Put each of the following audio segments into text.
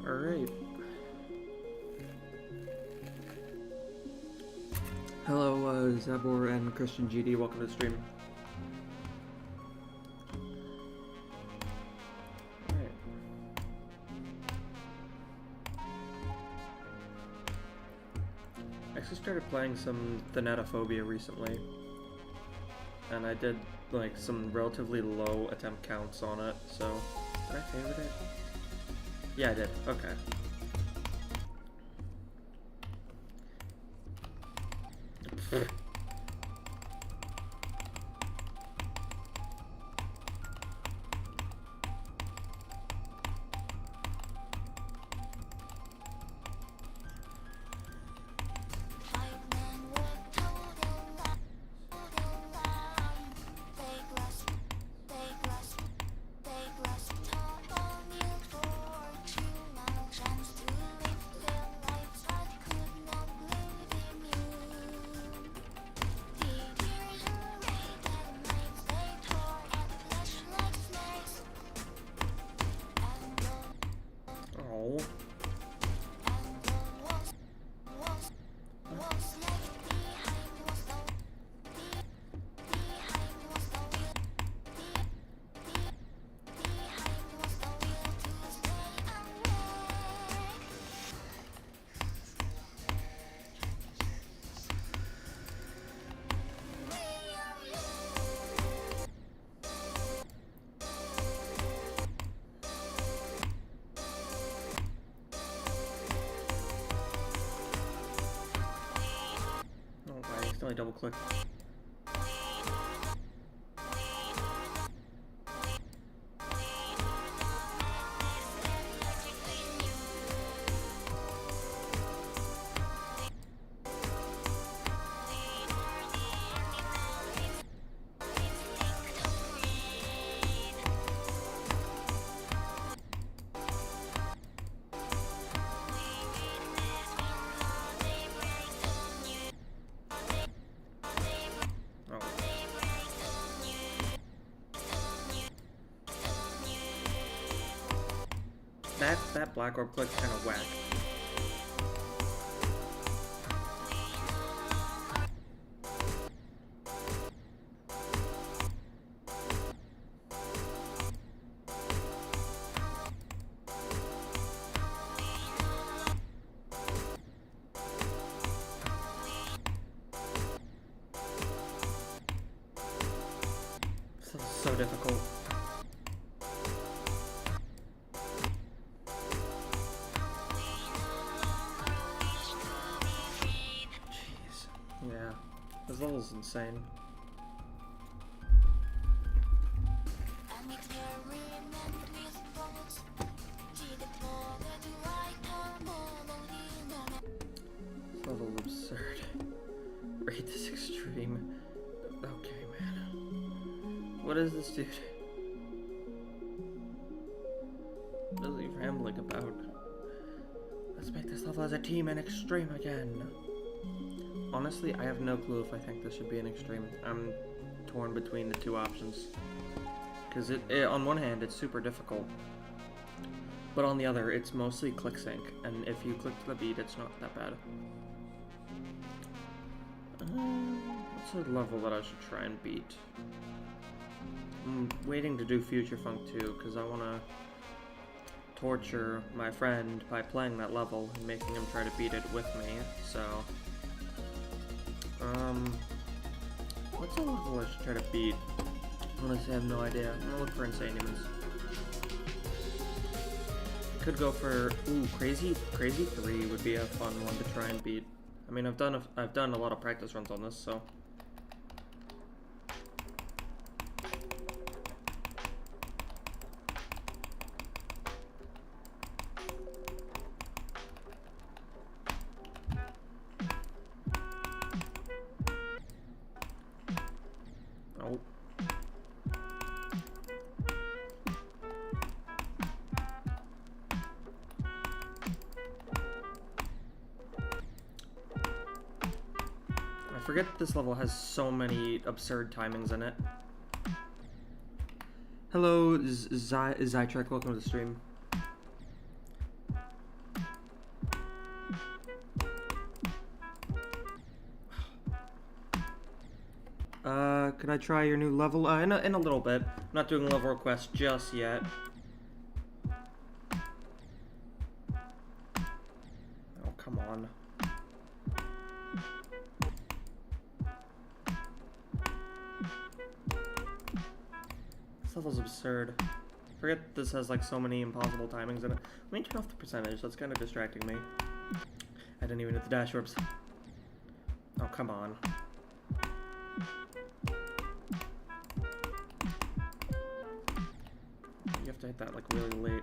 Alright. Hello, Zabor and Christian GD, welcome to the stream. Alright. I actually started playing some Thanatophobia recently. And I did, like, some relatively low attempt counts on it, so... Did I favorite it? Yeah, I did. Okay. Only double click. That black orb click's kind of whack. This is so difficult. This level's insane. This level's absurd. Rate this extreme. Okay, man. What is this dude? What is he rambling about? Let's make this level as a team and extreme again. Honestly, I have no clue if I think this should be an extreme. I'm torn between the two options. Because on one hand, it's super difficult. But on the other, it's mostly click sync. And if you click to the beat, it's not that bad. What's a level that I should try and beat? I'm waiting to do Future Funk 2, because I want to torture my friend by playing that level and making him try to beat it with me, so... what's a level I should try to beat? Honestly, I have no idea. I'm gonna look for Insane Demons. I could go for Crazy 3 would be a fun one to try and beat. I mean, I've done a lot of practice runs on this, so. forget this level has so many absurd timings in it. Hello, Zytrek, welcome to the stream. Could I try your new level? In a little bit. I'm not doing level requests just yet. Oh, come on. This level's absurd. Forget this has like so many impossible timings in it. Let me turn off the percentage, that's kind of distracting me. I didn't even hit the dash orbs. Oh, come on. You have to hit that like really late.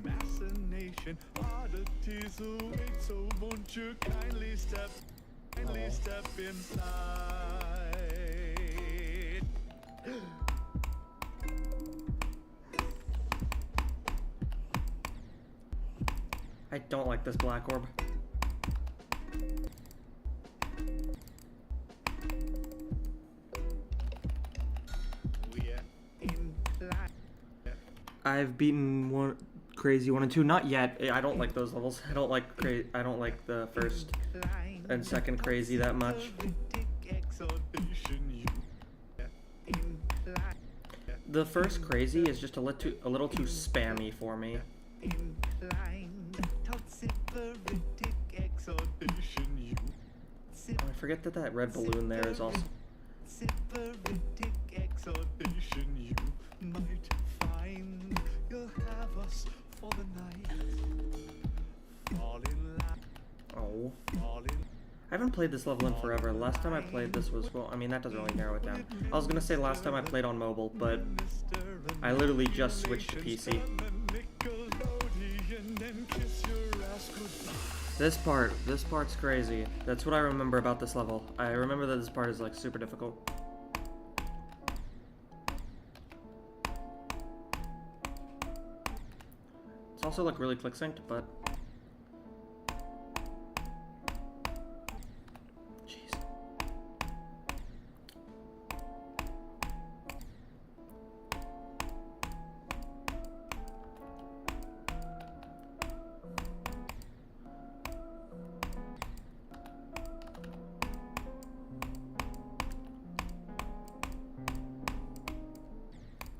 Machination oddities await, so won't you kindly step inside. I don't like this black orb. I've beaten Crazy 1 and 2. Not yet. I don't like those levels. I don't like the first and second Crazy that much. The first Crazy is just a little too spammy for me. Oh, I forget that red balloon there is also. Oh. I haven't played this level in forever. Last time I played this was, well, I mean, that doesn't really narrow it down. I was gonna say last time I played on mobile, but I literally just switched to PC. This part's crazy. That's what I remember about this level. I remember that this part is like super difficult. It's also like really click synced, but jeez.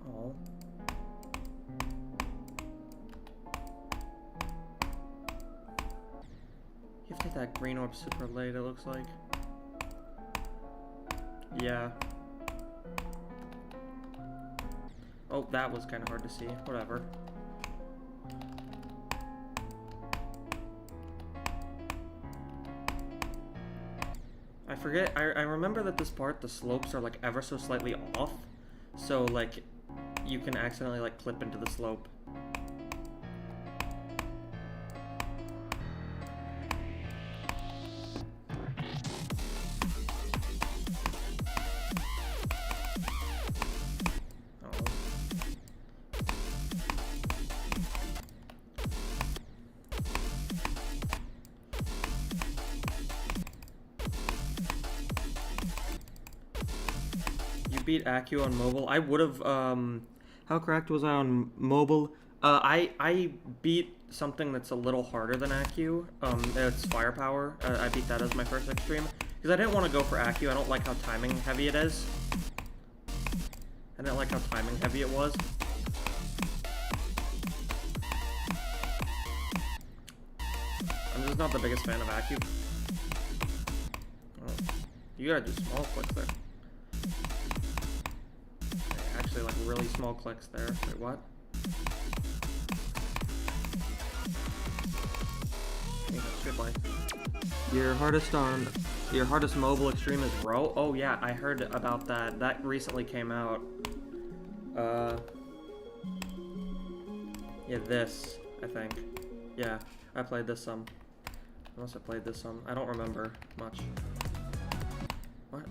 Oh. You have to hit that green orb super late, it looks like. Yeah. Oh, that was kind of hard to see. Whatever. I forget, I remember that this part, the slopes are like ever so slightly off. So like, you can accidentally like clip into the slope. Beat Accu on mobile. I would have, how correct was I on mobile? I beat something that's a little harder than Accu. It's Firepower. I beat that as my first extreme. Because I didn't want to go for Accu. I don't like how timing heavy it is. I didn't like how timing heavy it was. I'm just not the biggest fan of Accu. Oh, you gotta do small clicks there. Like really small clicks there. Wait, what? Yeah, good play. Your hardest mobile extreme is Row? Oh yeah, I heard about that. That recently came out. Yeah, this, I think. Yeah, I played this some. I must have played this some. I don't remember much. What?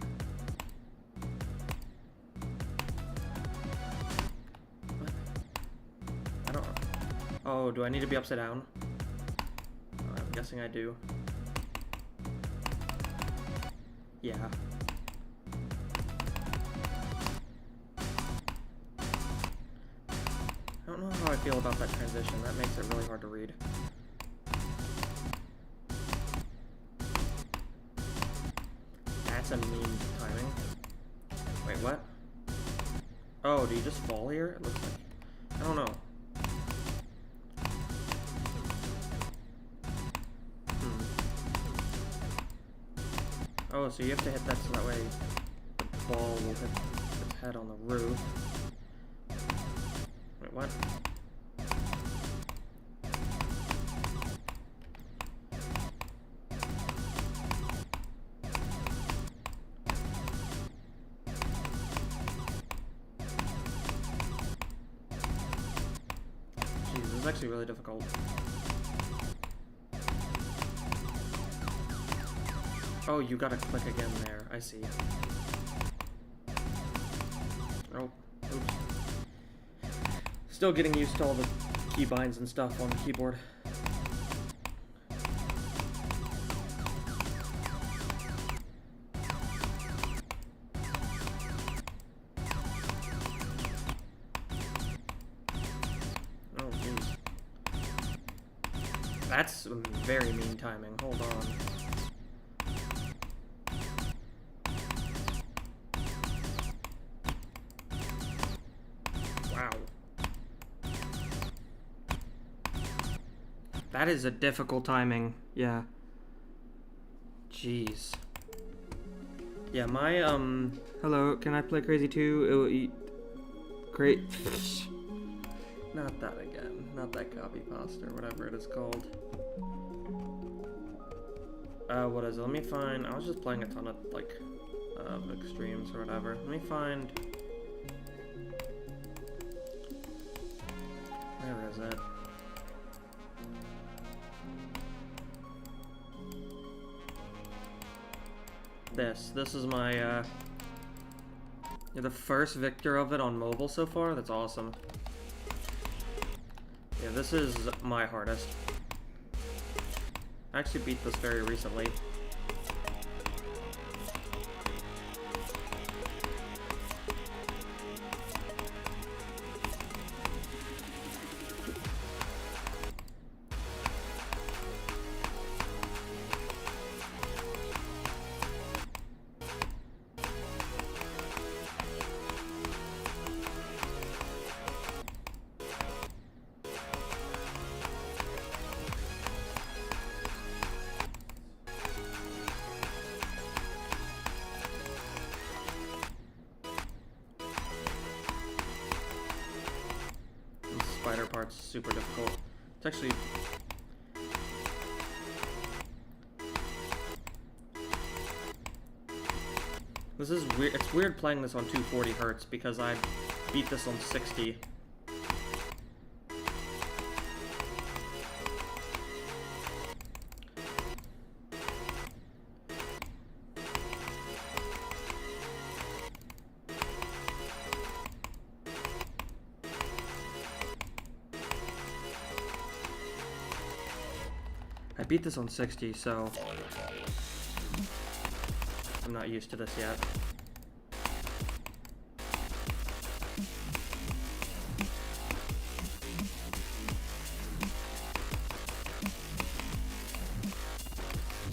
What? I don't... Oh, do I need to be upside down? I'm guessing I do. Yeah. I don't know how I feel about that transition. That makes it really hard to read. That's a mean timing. Wait, what? Oh, do you just fall here? It looks like... I don't know. Oh, so you have to hit that so that way the ball will hit its head on the roof. Wait, what? Jeez, this is actually really difficult. Oh, you gotta click again there. I see. Oh, oops. Still getting used to all the keybinds and stuff on the keyboard. Oh, jeez. That's very mean timing. Hold on. Wow. That is a difficult timing. Yeah. Jeez. Yeah, my, hello, can I play Crazy 2? It will eat... Great. Not that again. Not that copy pasta or whatever it is called. What is it? Let me find... I was just playing a ton of, like, extremes or whatever. Let me find... Where is it? This is my, you're the first victor of it on mobile so far? That's awesome. Yeah, this is my hardest. I actually beat this very recently. Spider part's super difficult. It's actually... This is weird. It's weird playing this on 240 hertz because I beat this on 60. I beat this on 60, so I'm not used to this yet.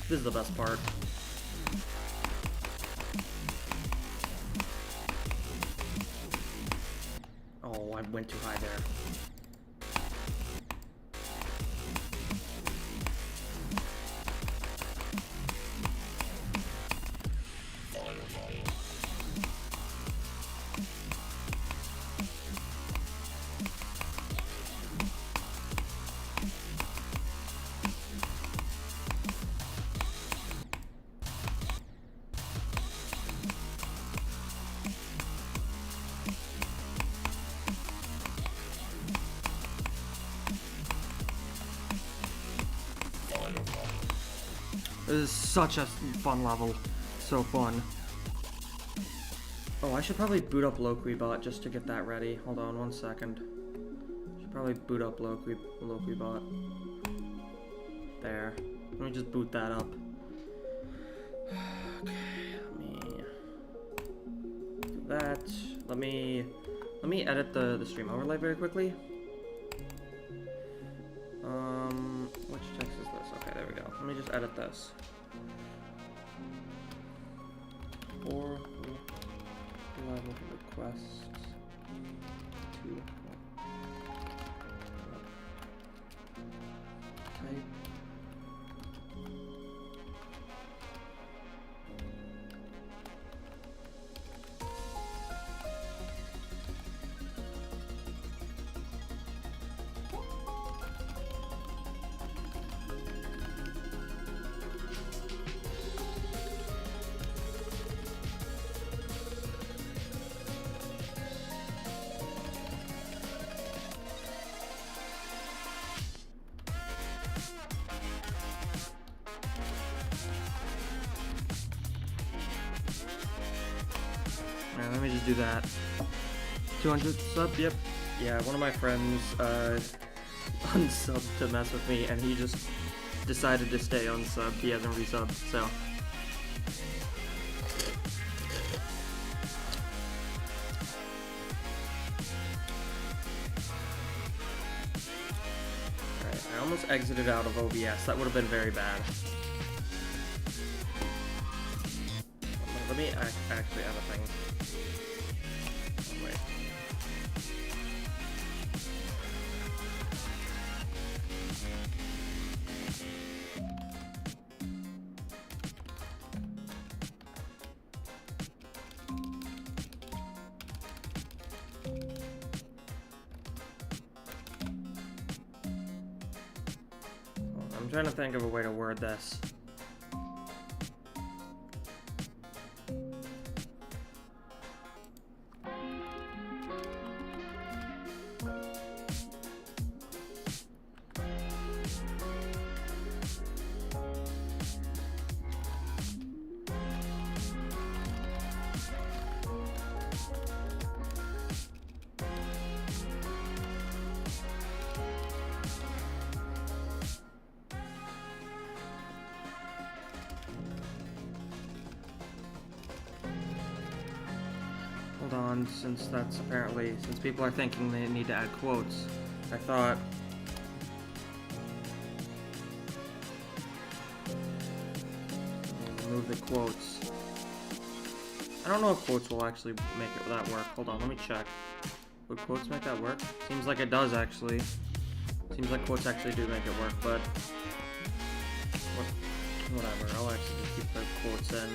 This is the best part. Oh, I went too high there. This is such a fun level. So fun. Oh, I should probably boot up Loquibot just to get that ready. Hold on 1 second. Should probably boot up Loquibot. There. Let me just boot that up. Okay, let me do that. Let me edit the stream overlay very quickly. Which text is this? Okay, there we go. Let me just edit this. 4 level requests 2 type. Let me just do that. 200 sub, yep. Yeah, one of my friends unsubbed to mess with me, and he just decided to stay unsubbed. He hasn't resubbed, so. Alright, I almost exited out of OBS. That would have been very bad. Let me actually add a thing. Wait. I'm trying to think of a way to word this. Hold on, since people are thinking they need to add quotes, I thought remove the quotes. I don't know if quotes will actually make that work. Hold on, let me check. Would quotes make that work? Seems like it does actually. Seems like quotes actually do make it work, but whatever. I'll actually just keep the quotes in.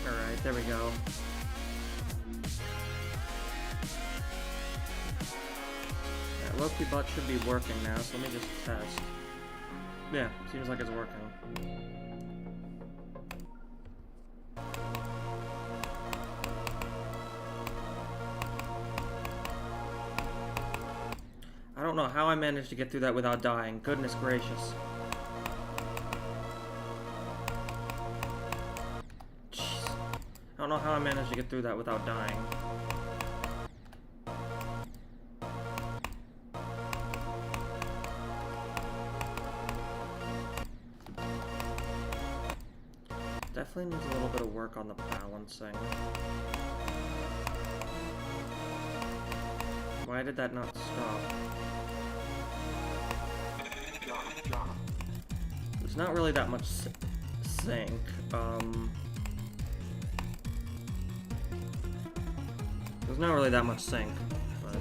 Alright, there we go. Yeah, Loquibot should be working now, so let me just test. Yeah, seems like it's working. I don't know how I managed to get through that without dying. Goodness gracious. I don't know how I managed to get through that without dying. Definitely needs a little bit of work on the balancing. Why did that not stop? There's not really that much sync. There's not really that much sync, but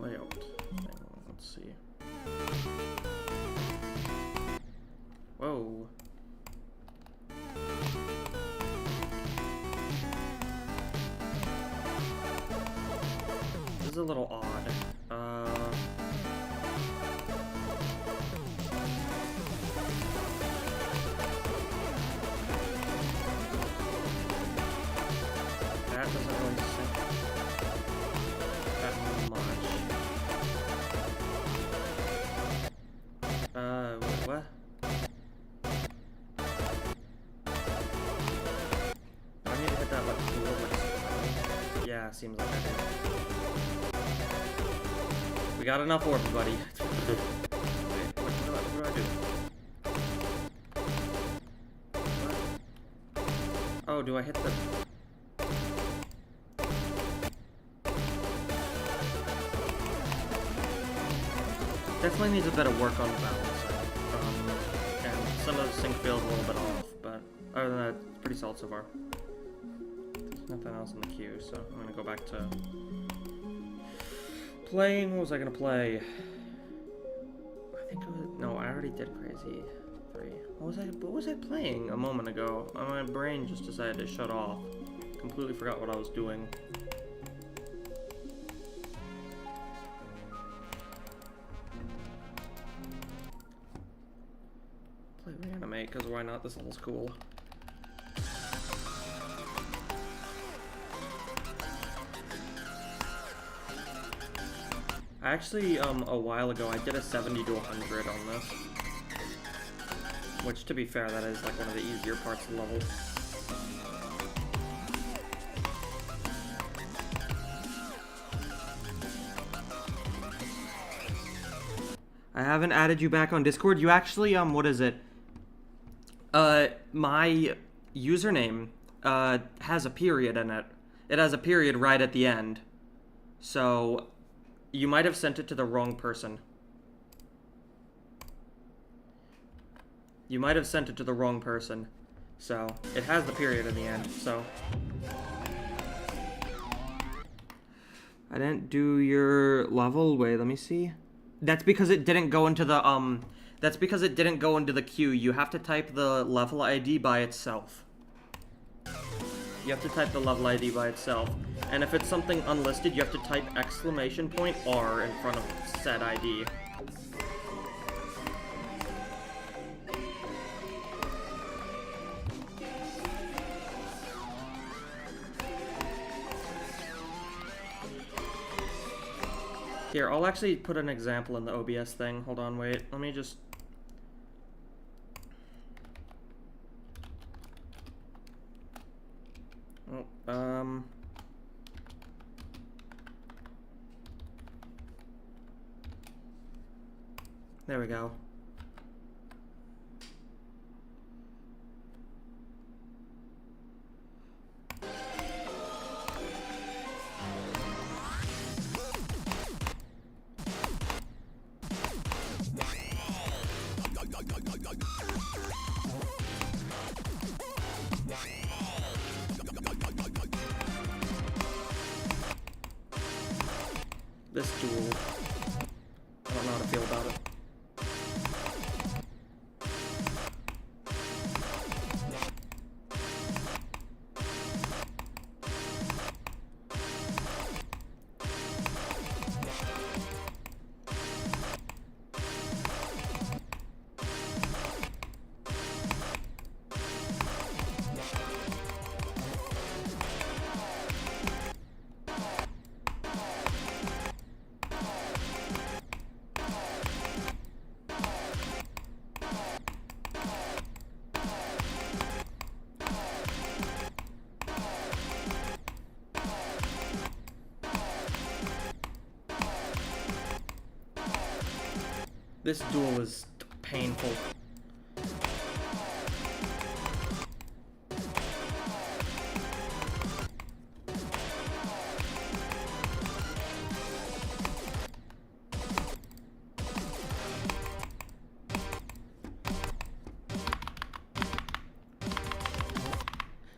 layout thing. Let's see. Whoa. is a little odd. That doesn't really sync that much. What? I need to hit that like cool, like, yeah, seems like I do. We got enough orb, buddy. Wait, what do I do? What? Oh, do I hit the... Definitely needs a bit of work on the balance. And some of the sync feels a little bit off, but other than that, it's pretty solid so far. There's nothing else in the queue, so I'm gonna go back to playing. What was I gonna play? I think it was, no, I already did Crazy 3. What was I playing a moment ago? My brain just decided to shut off. Completely forgot what I was doing. Play Reanimate, because why not? This level's cool. Actually, a while ago, I did a 70 to 100 on this. Which, to be fair, that is like one of the easier parts of the level. I haven't added you back on Discord. You actually, what is it? My username, has a period in it. It has a period right at the end. So... you might have sent it to the wrong person. You might have sent it to the wrong person. So, it has the period in the end, so. I didn't do your level. Wait, let me see. That's because it didn't go into the, that's because it didn't go into the queue. You have to type the level ID by itself. You have to type the level ID by itself. And if it's something unlisted, you have to type !R in front of said ID. Here, I'll actually put an example in the OBS thing. Hold on, wait. Let me just... Oh, there we go. This duel, I don't know how to feel about it. This duel is painful.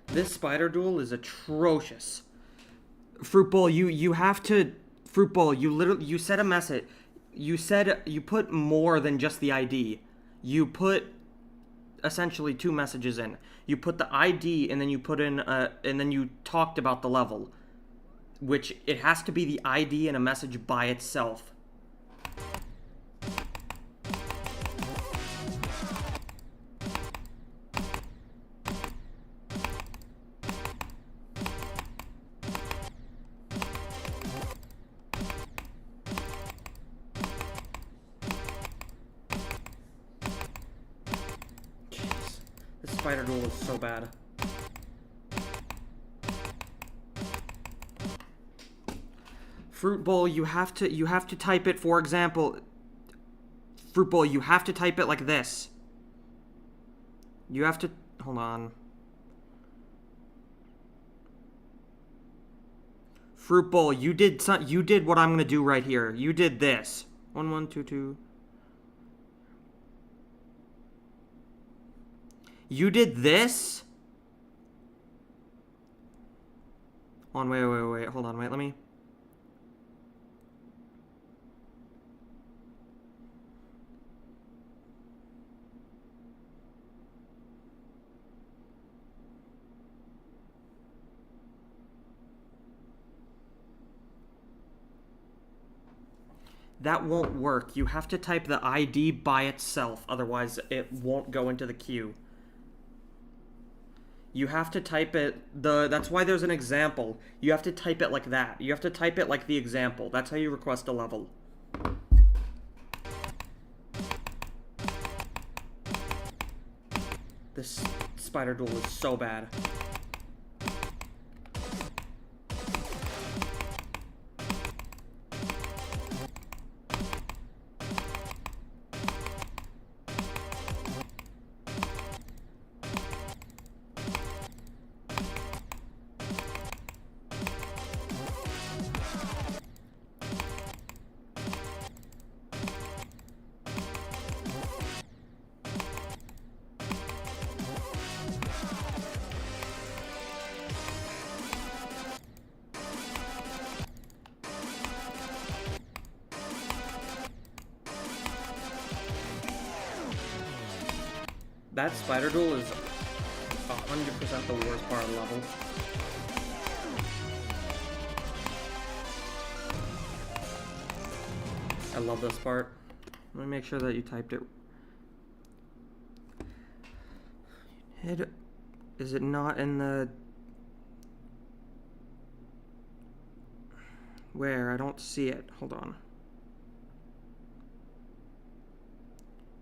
This spider duel is atrocious. Fruit Bowl, you have to... Fruit Bowl, you said a message. You said you put more than just the ID. You put essentially two messages in. You put the ID and then you put in and then you talked about the level. which it has to be the ID and a message by itself. Jeez, this spider duel is so bad. Fruit bowl, you have to type it, for example, fruit bowl, you have to type it like this. You have to, hold on. Fruit bowl, you did what I'm gonna do right here. You did this. 1 1 2 2. You did this? Hold on, wait, hold on, wait, let me. That won't work. You have to type the ID by itself, otherwise it won't go into the queue. You have to type it, that's why there's an example. You have to type it like that. You have to type it like the example. That's how you request a level. This spider duel is so bad. That spider duel is 100% the worst part of the level. I love this part. Let me make sure that you typed it. Is it not in the... Where? I don't see it. Hold on.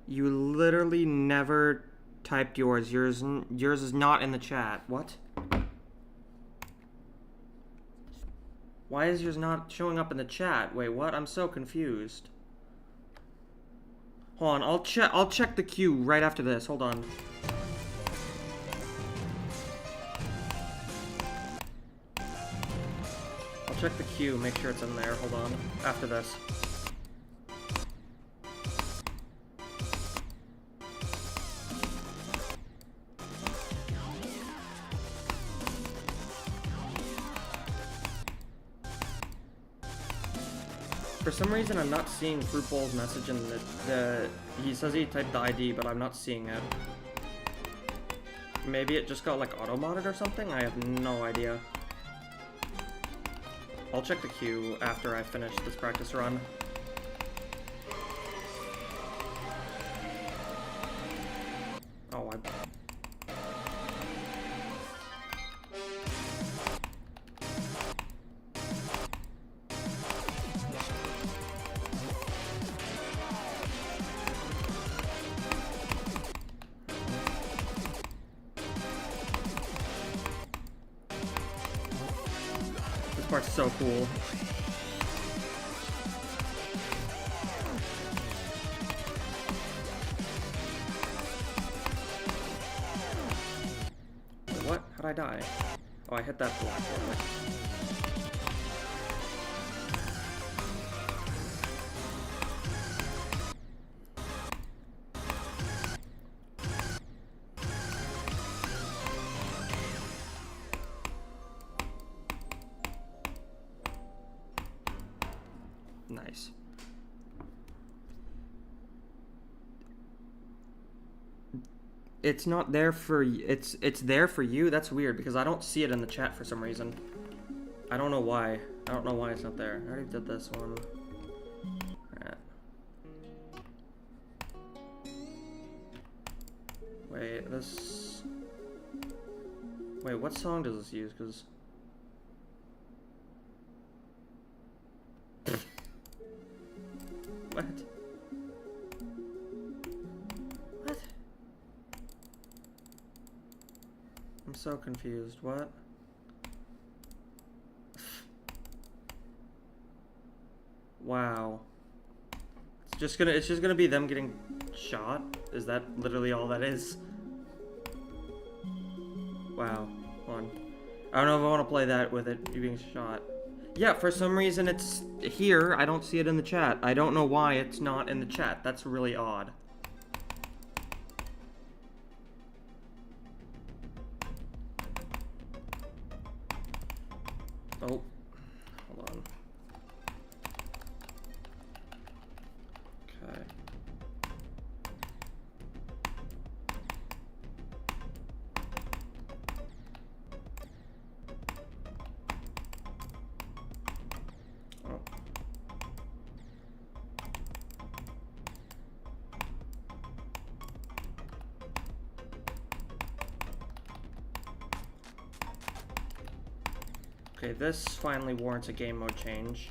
You literally never typed yours. Yours is not in the chat. What? Why is yours not showing up in the chat? Wait, what? I'm so confused. Hold on, I'll check the queue right after this. Hold on. I'll check the queue, make sure it's in there. Hold on. After this. For some reason, I'm not seeing Fruit Bowl's message in the... He says he typed the ID, but I'm not seeing it. Maybe it just got, like, auto-modded or something? I have no idea. I'll check the queue after I finish this practice run. Oh, This part's so cool. Wait, what? How'd I die? Oh, I hit that block. Nice. It's not there for it's there for you. That's weird because I don't see it in the chat for some reason. I don't know why. I don't know why it's not there. I already did this one. Alright. Wait, this... Wait, what song does this use? Because... What? What? I'm so confused. What? Wow. It's just gonna be them getting shot? Is that literally all that is? Wow. Hold on. I don't know if I want to play that with it being shot. Yeah, for some reason it's here. I don't see it in the chat. I don't know why it's not in the chat. That's really odd. Oh. Hold on. Okay. Oh. Okay, this finally warrants a game mode change.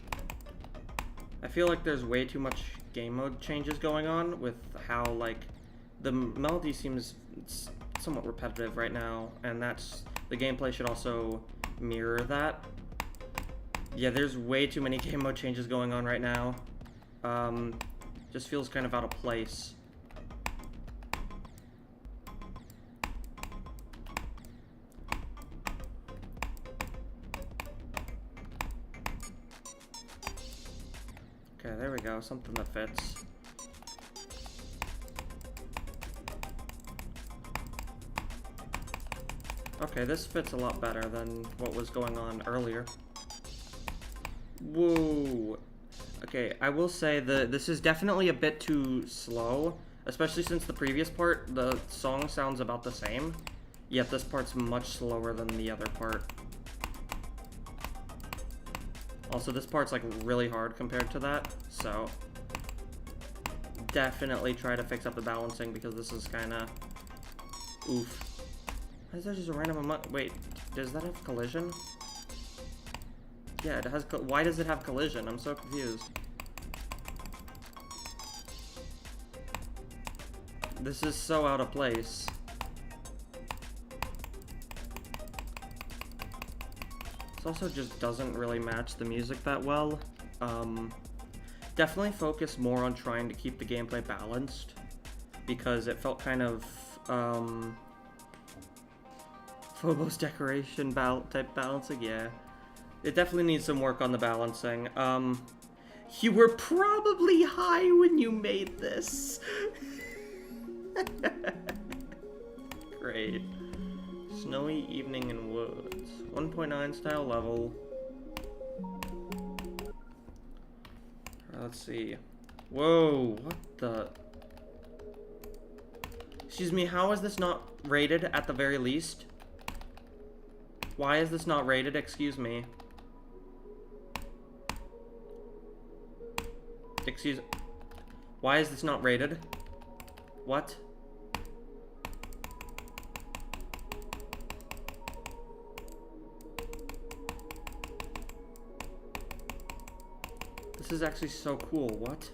I feel like there's way too much game mode changes going on with how, like, the melody seems somewhat repetitive right now, and the gameplay should also mirror that. Yeah, there's way too many game mode changes going on right now. Just feels kind of out of place. Okay, there we go, something that fits. Okay, this fits a lot better than what was going on earlier. Whoa. Okay, I will say this is definitely a bit too slow, especially since the previous part, the song sounds about the same, yet this part's much slower than the other part. Also, this part's like really hard compared to that, so definitely try to fix up the balancing because this is kind of oof. Why is there just a random amount? Wait, does that have collision? Yeah, it has. Why does it have collision? I'm so confused. This is so out of place. This also just doesn't really match the music that well. Definitely focus more on trying to keep the gameplay balanced, because it felt kind of Phobos decoration type balancing. Yeah, it definitely needs some work on the balancing. You were probably high when you made this. Great. Snowy evening in woods. 1.9 style level. Let's see. Whoa, what the? Excuse me, how is this not rated at the very least? Why is this not rated? Excuse me. Why is this not rated? What? This is actually so cool. What?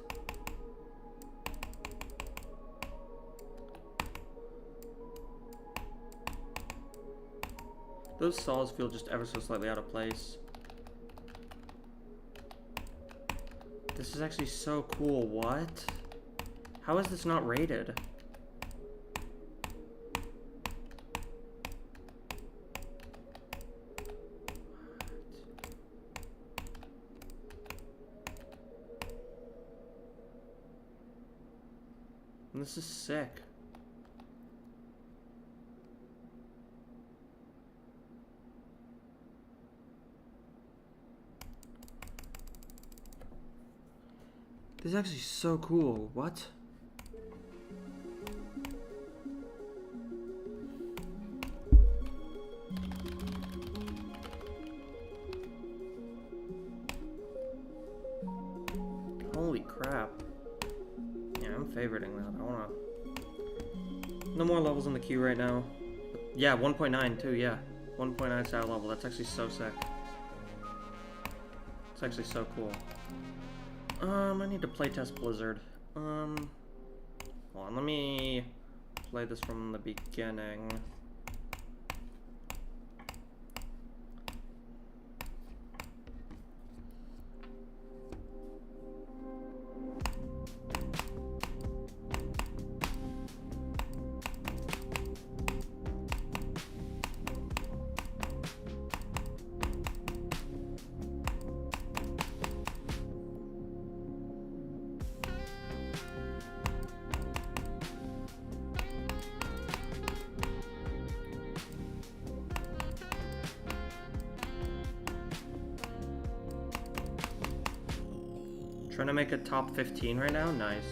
Those saws feel just ever so slightly out of place. This is actually so cool. What? How is this not rated? This is sick. This is actually so cool. What? Holy crap. Yeah, I'm favoriting that. I wanna... No more levels in the queue right now. Yeah, 1.9 too, yeah. 1.9 star level. That's actually so sick. It's actually so cool. I need to playtest Blizzard. Hold on, let me play this from the beginning. Trying to make a top 15 right now? Nice.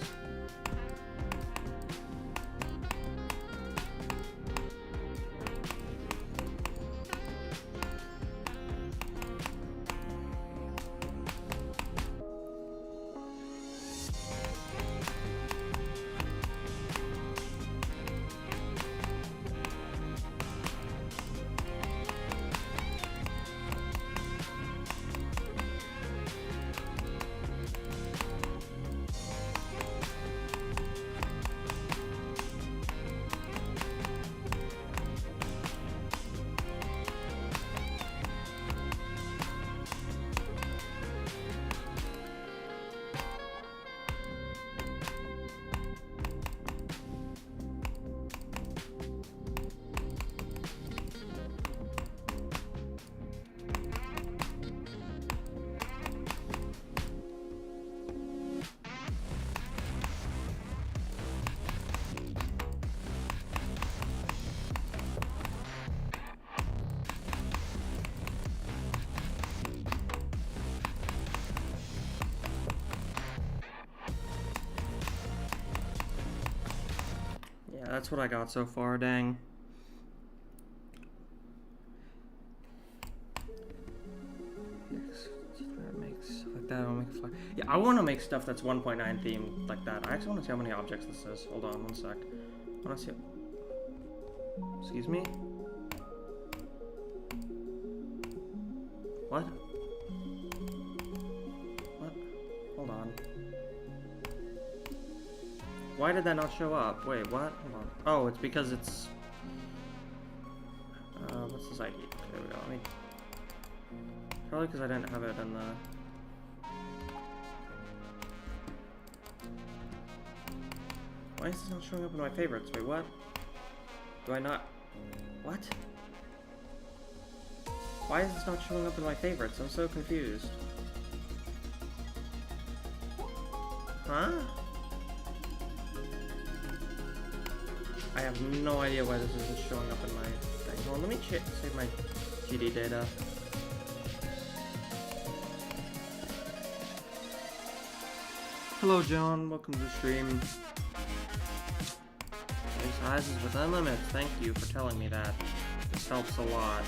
That's what I got so far, dang. Make stuff like that, I'll make a flag. Yeah, I want to make stuff that's 1.9 themed like that. I actually want to see how many objects this is. Hold on one sec. I want to see. Excuse me? What? What? Hold on. Why did that not show up? Wait, what? Hold on. Oh, it's because it's... what's this ID? There we go. Let me... Probably because I didn't have it in the... Why is this not showing up in my favorites? Wait, what? Do I not... What? Why is this not showing up in my favorites? I'm so confused. Huh? I have no idea why this isn't showing up in my thing. Hold on, let me save my GD data. Hello, John. Welcome to the stream. Sizes within limits. Thank you for telling me that. This helps a lot.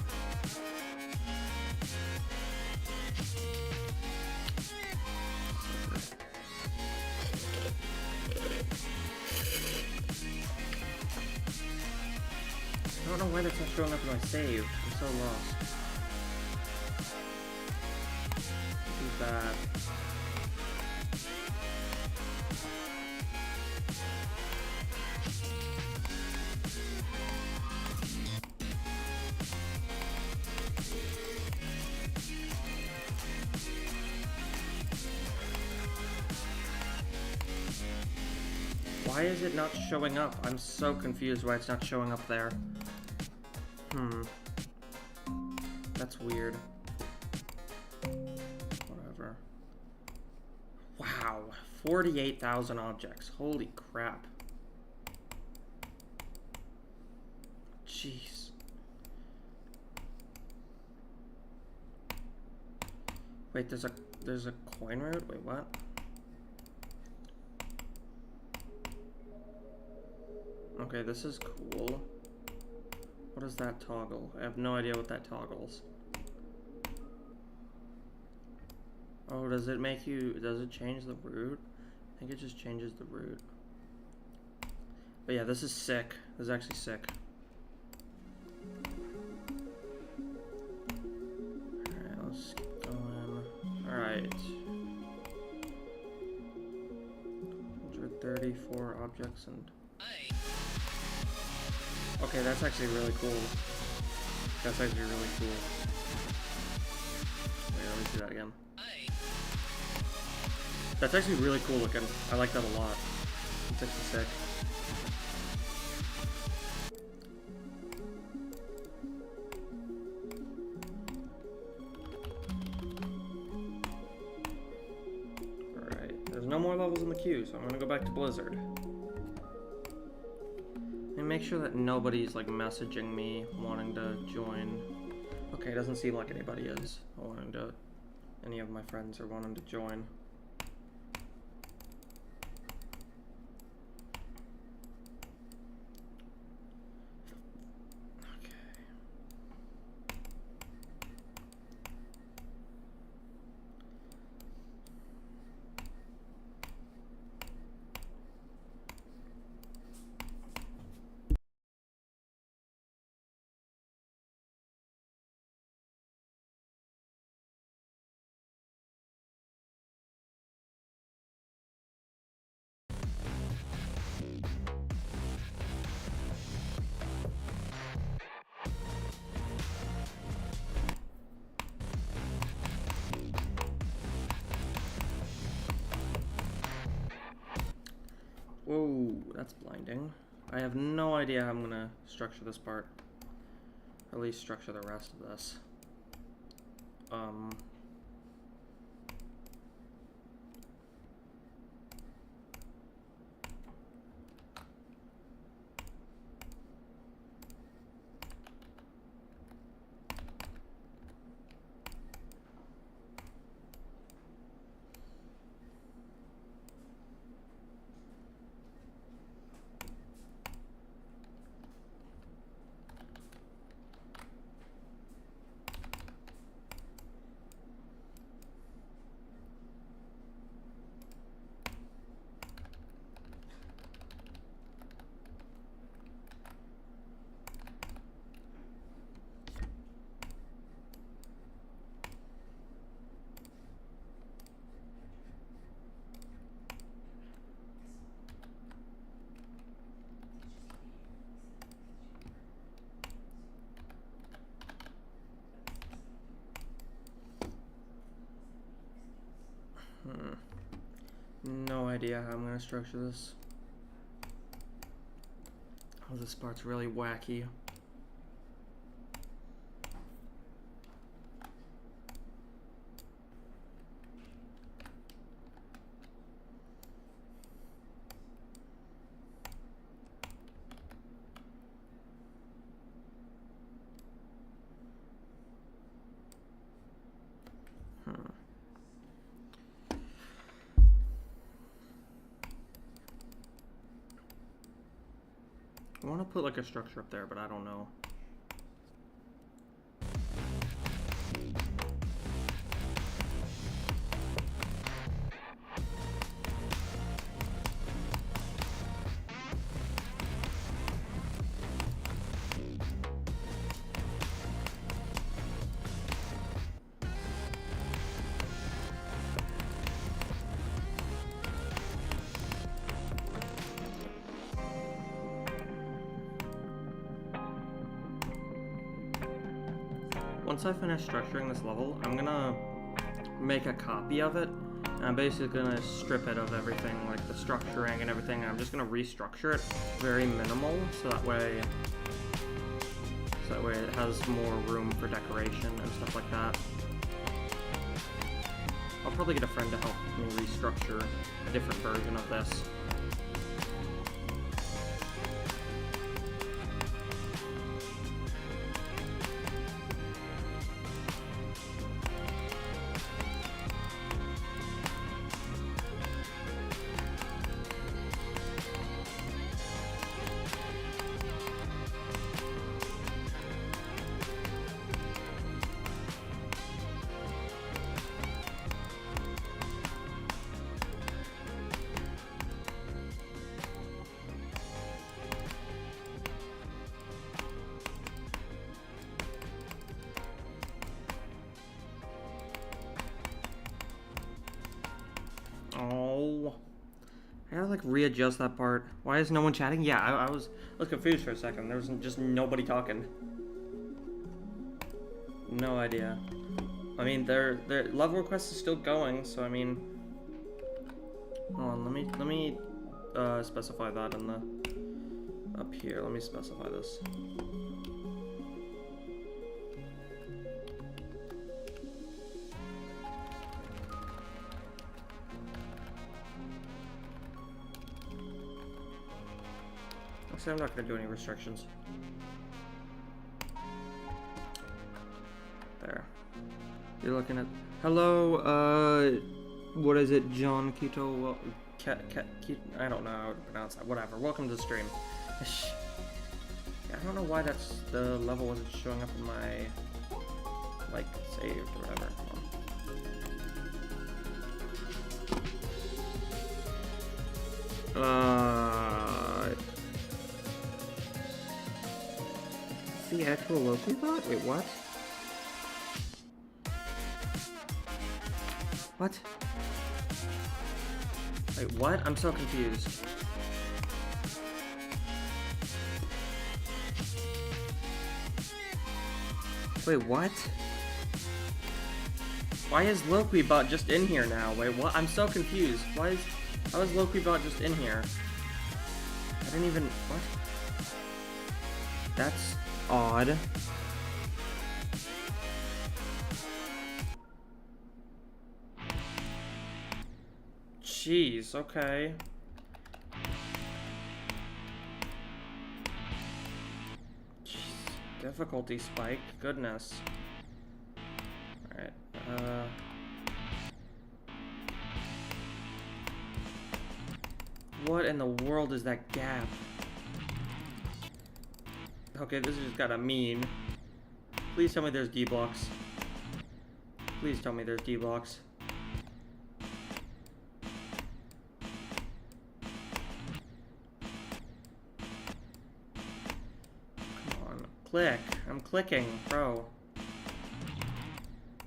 I don't know why that's not showing up in my save. I'm so lost. Use that. Why is it not showing up? I'm so confused why it's not showing up there. That's weird. Whatever. Wow, 48,000 objects. Holy crap. Jeez. Wait, there's a coin route? Wait, what? Okay, this is cool. What does that toggle? I have no idea what that toggles. Oh, does it make you, does it change the route? I think it just changes the route. But yeah, this is sick. This is actually sick. Alright, let's keep going. Alright. 134 objects and... Okay, that's actually really cool. That's actually really cool. Wait, let me see that again. That's actually really cool looking. I like that a lot. It's actually sick. Alright, there's no more levels in the queue, so I'm gonna go back to Blizzard. And make sure that nobody's like messaging me wanting to join. Okay, it doesn't seem like anybody is wanting to, any of my friends are wanting to join. Whoa, that's blinding. I have no idea how I'm gonna structure this part. Or at least structure the rest of this. No idea how I'm gonna structure this. Oh, this part's really wacky. I want to put like a structure up there, but I don't know. Once I finish structuring this level, I'm gonna make a copy of it. And I'm basically gonna strip it of everything, like the structuring and everything. And I'm just gonna restructure it very minimal, so that way it has more room for decoration and stuff like that. I'll probably get a friend to help me restructure a different version of this. Oh. I gotta like readjust that part. Why is no one chatting? Yeah, I was confused for a second. There was just nobody talking. No idea. I mean, their level request is still going, so I mean, hold on. Let me specify that in the up here. Let me specify this. Actually, I'm not gonna do any restrictions. There. You're looking at. Hello, what is it, John Quito? Well, I don't know how to pronounce that. Whatever. Welcome to the stream. I don't know why the level wasn't showing up in my, like, saved or whatever. Come on. The actual Loki bot? Wait, what? What? Wait, what? I'm so confused. Wait, what? Why is LokiBot just in here now? Wait, what? I'm so confused. How is LokiBot just in here? I didn't even... What? That's odd. Jeez, okay. Jeez, difficulty spike, goodness. Alright, what in the world is that gap? Okay, this has just got a mean. Please tell me there's D-blocks. Please tell me there's D-blocks. Come on, click. I'm clicking, bro.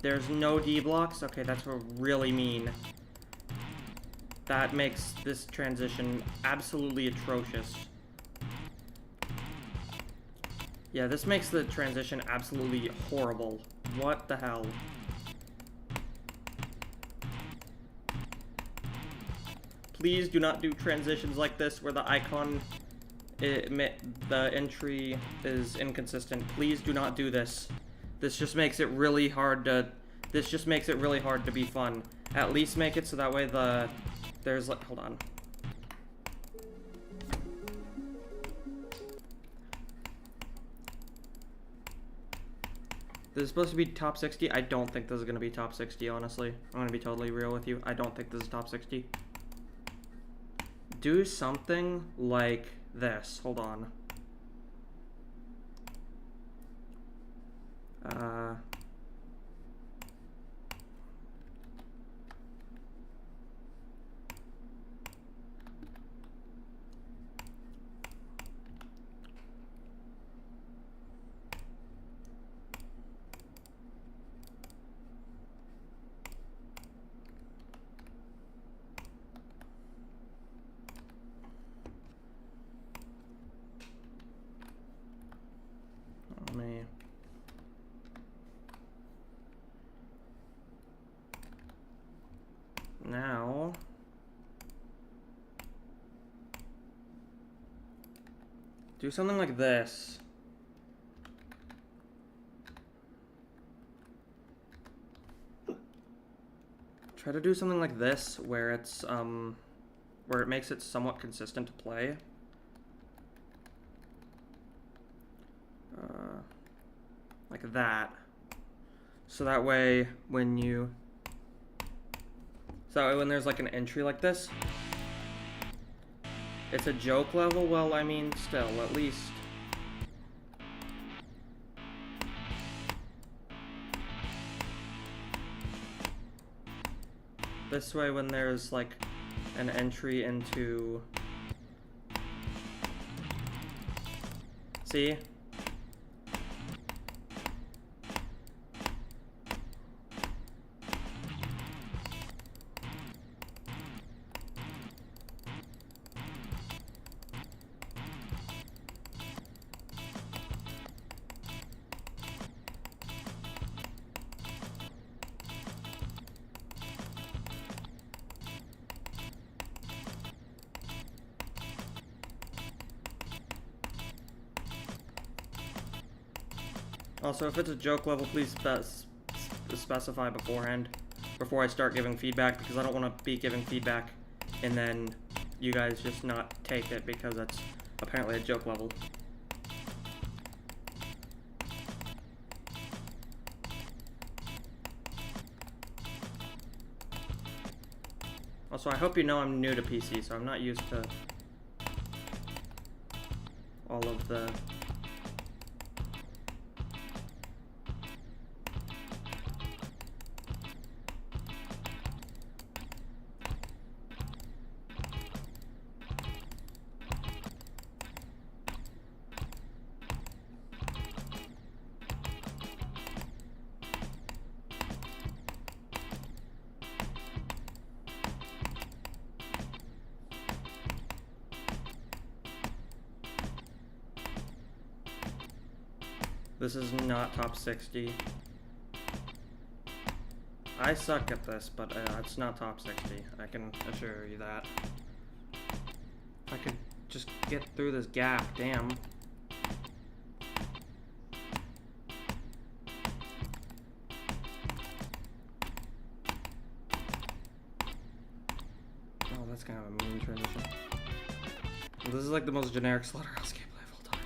There's no D-blocks? Okay, that's really mean. That makes this transition absolutely atrocious. Yeah, this makes the transition absolutely horrible. What the hell? Please do not do transitions like this where the icon, the entry is inconsistent. Please do not do this. This just makes it really hard to, be fun. At least make it so that way there's like, hold on. This is supposed to be top 60. I don't think this is going to be top 60, honestly. I'm going to be totally real with you. I don't think this is top 60. Do something like this. Hold on. Now, do something like this. Try to do something like this where it's where it makes it somewhat consistent to play. Like that. So that way when there's like an entry like this, it's a joke level. Well, I mean, still, at least. This way when there's like an entry into... See? Also, if it's a joke level, please specify beforehand, before I start giving feedback, because I don't want to be giving feedback and then you guys just not take it because it's apparently a joke level. Also, I hope you know I'm new to PC, so I'm not used to all of the... This is not top 60. I suck at this, but it's not top 60. I can assure you that. If I could just get through this gap, damn. Oh, that's kind of a mean transition. This is like the most generic Slaughterhouse gameplay of all time.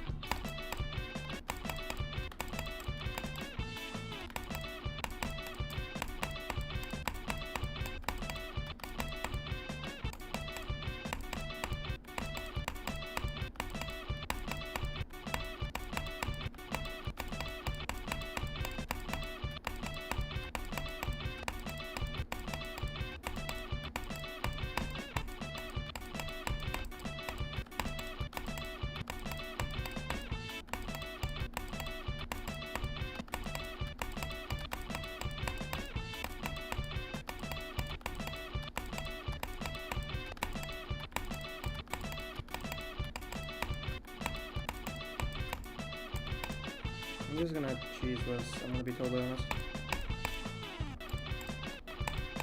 I'm just gonna cheese this, I'm gonna be totally honest.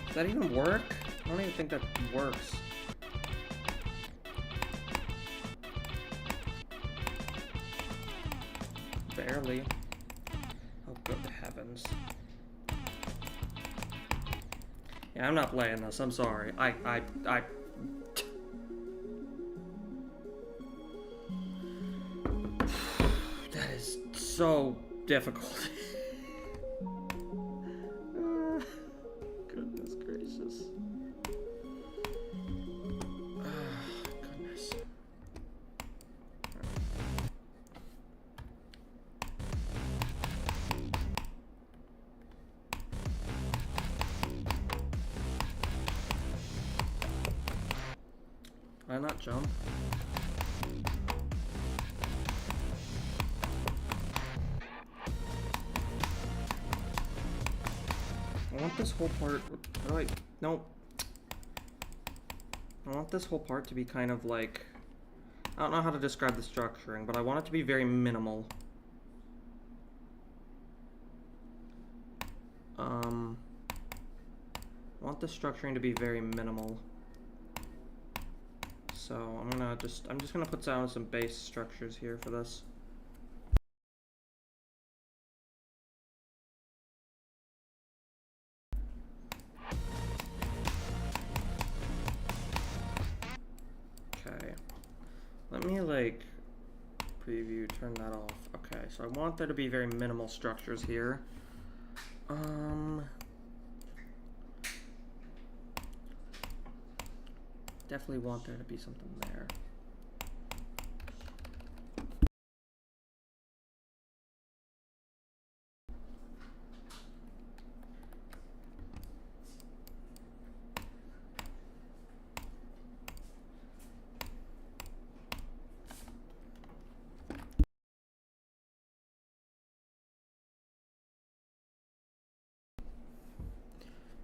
Does that even work? I don't even think that works. Barely. Oh, good heavens. Yeah, I'm not playing this, I'm sorry. I That is so difficult. Goodness gracious. Goodness. Why not jump? I want this whole part, like, no. I want this whole part to be kind of like, I don't know how to describe the structuring, but I want it to be very minimal. I want the structuring to be very minimal. So I'm just gonna put down some base structures here for this. Okay. Let me like preview, turn that off. Okay, so I want there to be very minimal structures here. Definitely want there to be something there.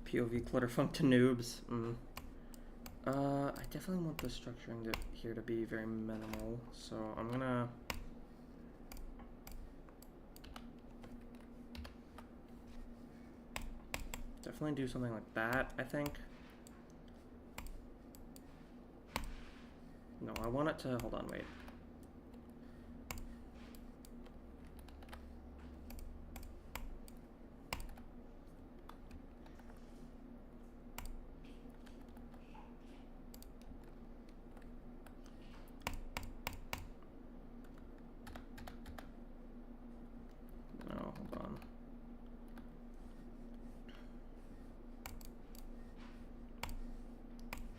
POV Clutterfunk to noobs. I definitely want the structuring here to be very minimal, so I'm gonna definitely do something like that, I think. No, I want it to, hold on, wait.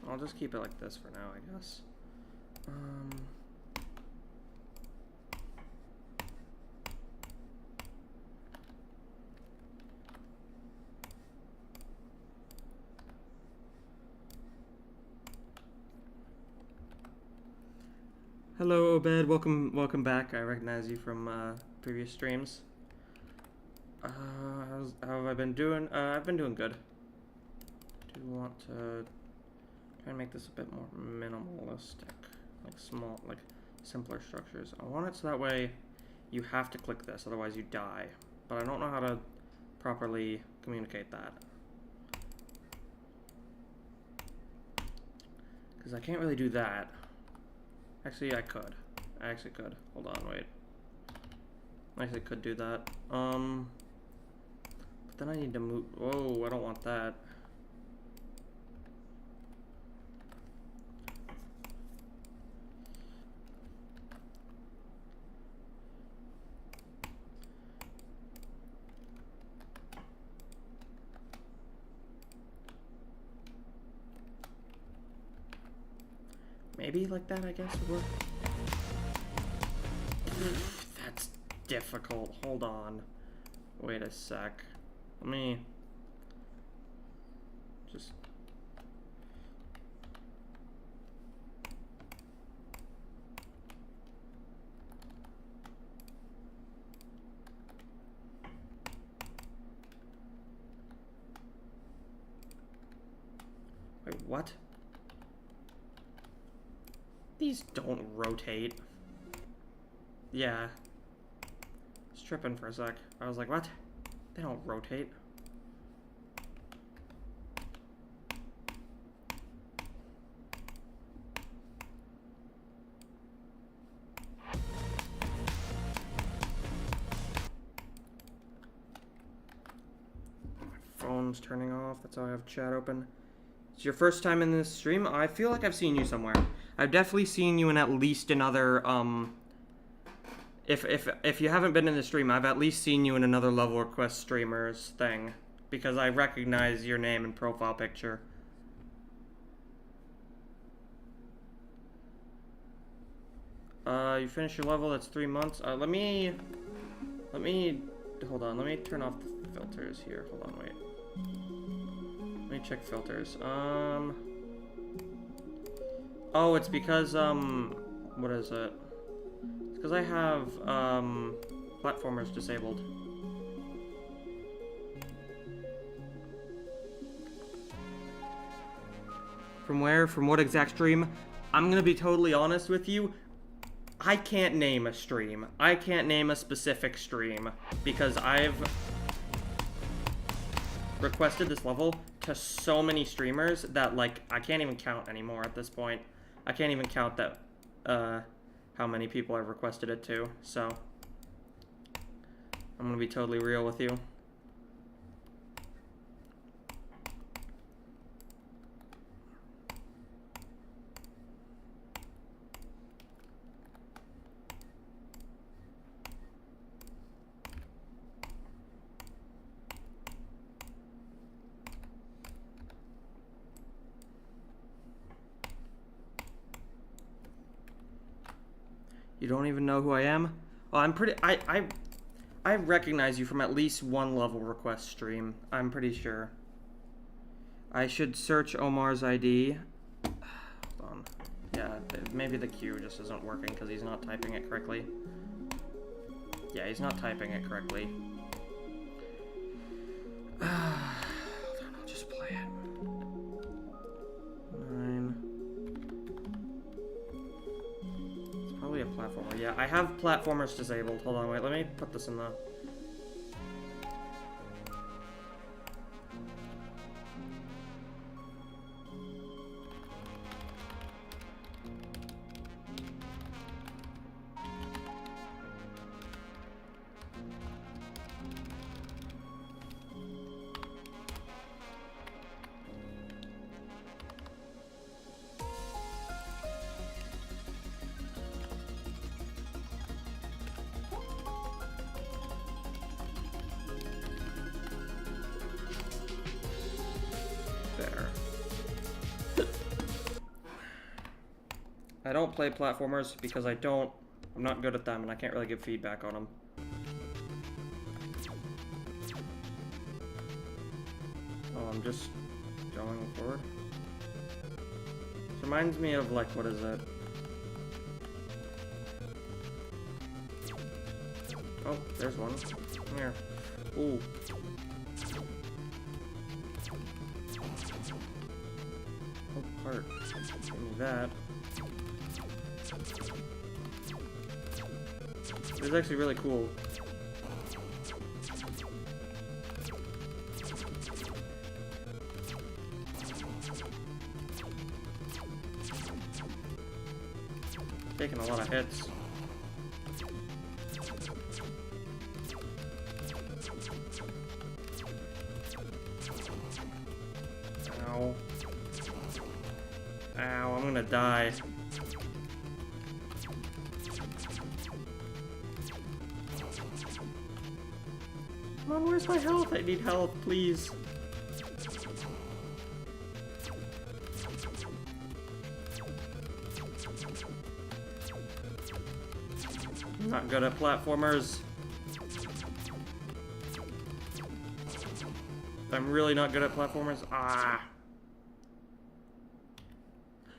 I'll just keep it like this for now, I guess. Hello, Obed. Welcome back. I recognize you from previous streams. How have I been doing? I've been doing good. Do you want to try and make this a bit more minimalistic, like small, like simpler structures? I want it so that way you have to click this, otherwise you die. But I don't know how to properly communicate that. Because I can't really do that. Actually, I could. I actually could. Hold on, wait. I actually could do that. But then I need to move. Whoa, I don't want that. Maybe like that, I guess, would work. That's difficult. Hold on. Wait a sec. Let me just... Wait, what? These don't rotate. Yeah. I was tripping for a sec. I was like, what? They don't rotate. My phone's turning off. That's how I have chat open. It's your first time in this stream? I feel like I've seen you somewhere. I've definitely seen you in at least another, if you haven't been in the stream, I've at least seen you in another Level Request Streamers thing. Because I recognize your name and profile picture. You finished your level, that's 3 months. Let me, hold on, let me turn off the filters here. Hold on, wait. Let me check filters. Oh, it's because, what is it? It's because I have, platformers disabled. From where? From what exact stream? I'm gonna be totally honest with you. I can't name a stream. I can't name a specific stream because I've requested this level to so many streamers that, like, I can't even count anymore at this point. I can't even count that, how many people I've requested it to, so I'm gonna be totally real with you. You don't even know who I am? Well, I'm pretty... I recognize you from at least one Level Request stream. I'm pretty sure. I should search Omar's ID. Hold on. Yeah, maybe the Q just isn't working because he's not typing it correctly. Yeah, he's not typing it correctly. Hold on, I'll just play it. 9... Probably a platformer. Yeah, I have platformers disabled. Hold on, wait. Let me put this in the... I don't play platformers because I'm not good at them and I can't really give feedback on them. Oh, I'm just going forward. This reminds me of, like, what is it? Oh, there's one. Come here. Ooh. Oh, heart. Give me that. This is actually really cool. Taking a lot of hits. Ow. Ow, I'm gonna die. Come on, where's my health? I need health, please. I'm not good at platformers. I'm really not good at platformers. Ah.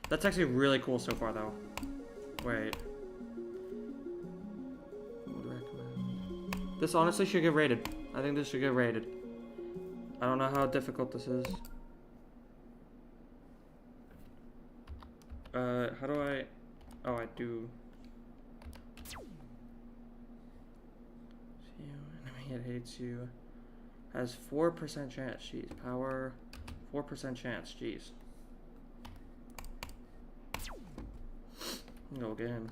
That's actually really cool so far, though. Wait. Would recommend. This honestly should get rated. I think this should get rated. I don't know how difficult this is. How do I... Oh, I do... See you, enemy, it hates you. Has 4% chance, jeez. Power, 4% chance, jeez. Go again.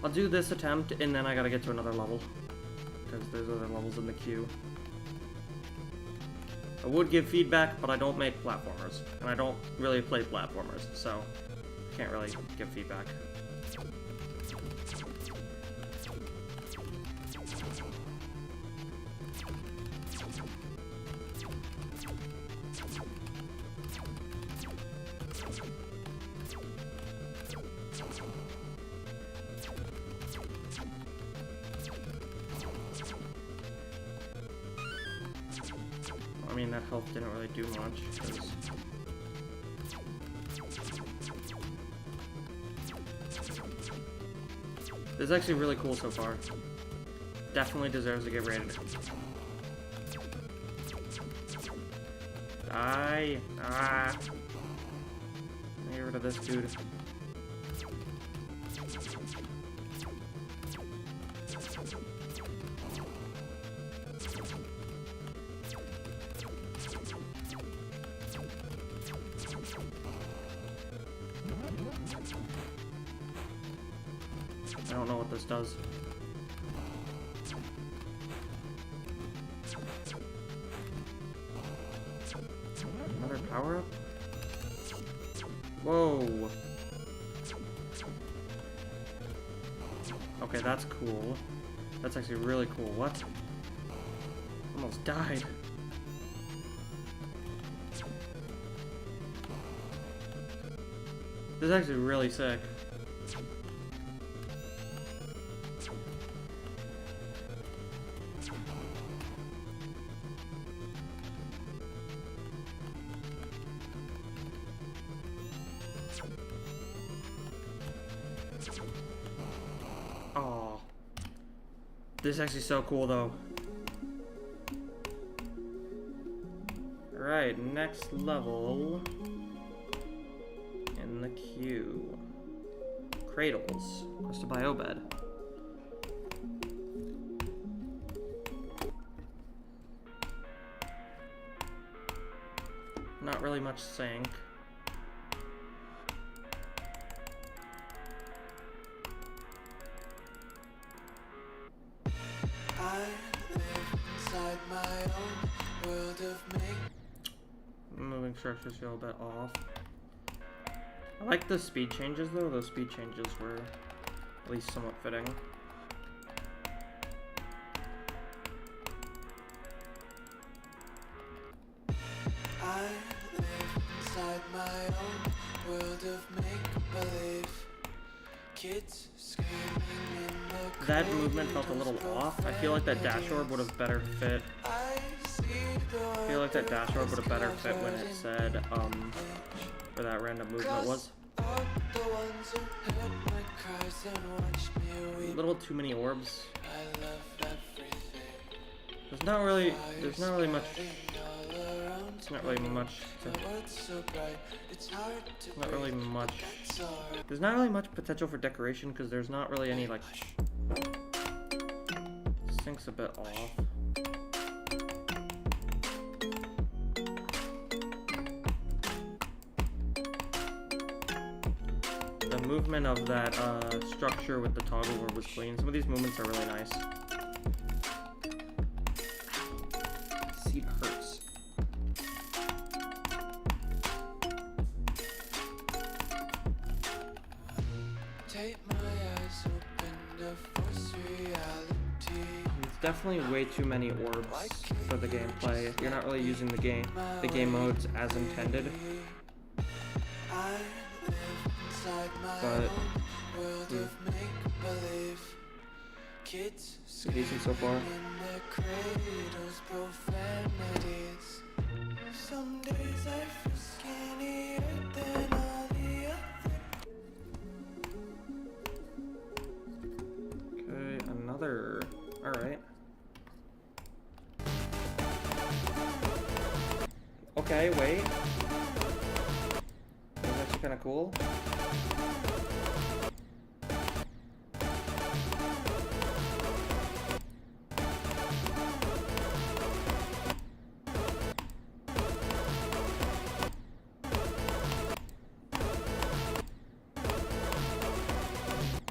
I'll do this attempt, and then I gotta get to another level. Because there's other levels in the queue. I would give feedback, but I don't make platformers. And I don't really play platformers, so I can't really give feedback. I mean, that health didn't really do much. This is actually really cool so far. Definitely deserves to get rated. Die! Ah! Get rid of this dude. I don't know what this does. Another power-up? Whoa! Okay, that's cool. That's actually really cool. What? Almost died. This is actually really sick. Oh, this is actually so cool though. Alright, next level in the queue. Cradles. Crystal Biobed. Not really much sync. I live inside my own world of make. Moving structures feel a bit off. I like the speed changes though. Those speed changes were at least somewhat fitting. I live inside my own world of make-believe. Kids screaming in the That movement felt a little off. I feel like that dash orb would have better fit. I feel like that dash orb would have better fit when it said, where that random movement was. all the ones who heard my cries and watched me A weep. little too many orbs. I love everything. There's not really much. All around It's not really much. the world's so bright, it's hard to Not really breathe, much. that's alright. There's not really much potential for decoration because there's not really any like. Sync's a bit off. The movement of that structure with the toggle orb was clean. Some of these movements are really nice. Seat hurts. Take my eyes open to force reality. It's definitely way too many orbs for the gameplay. You're not really using the game modes as intended. I live inside my But own world of make-believe. Kids decent so far. in the cradles, profanities. Some days I feel skinnier than all the others. Okay, another. Alright. Okay, wait. That's actually kind of cool.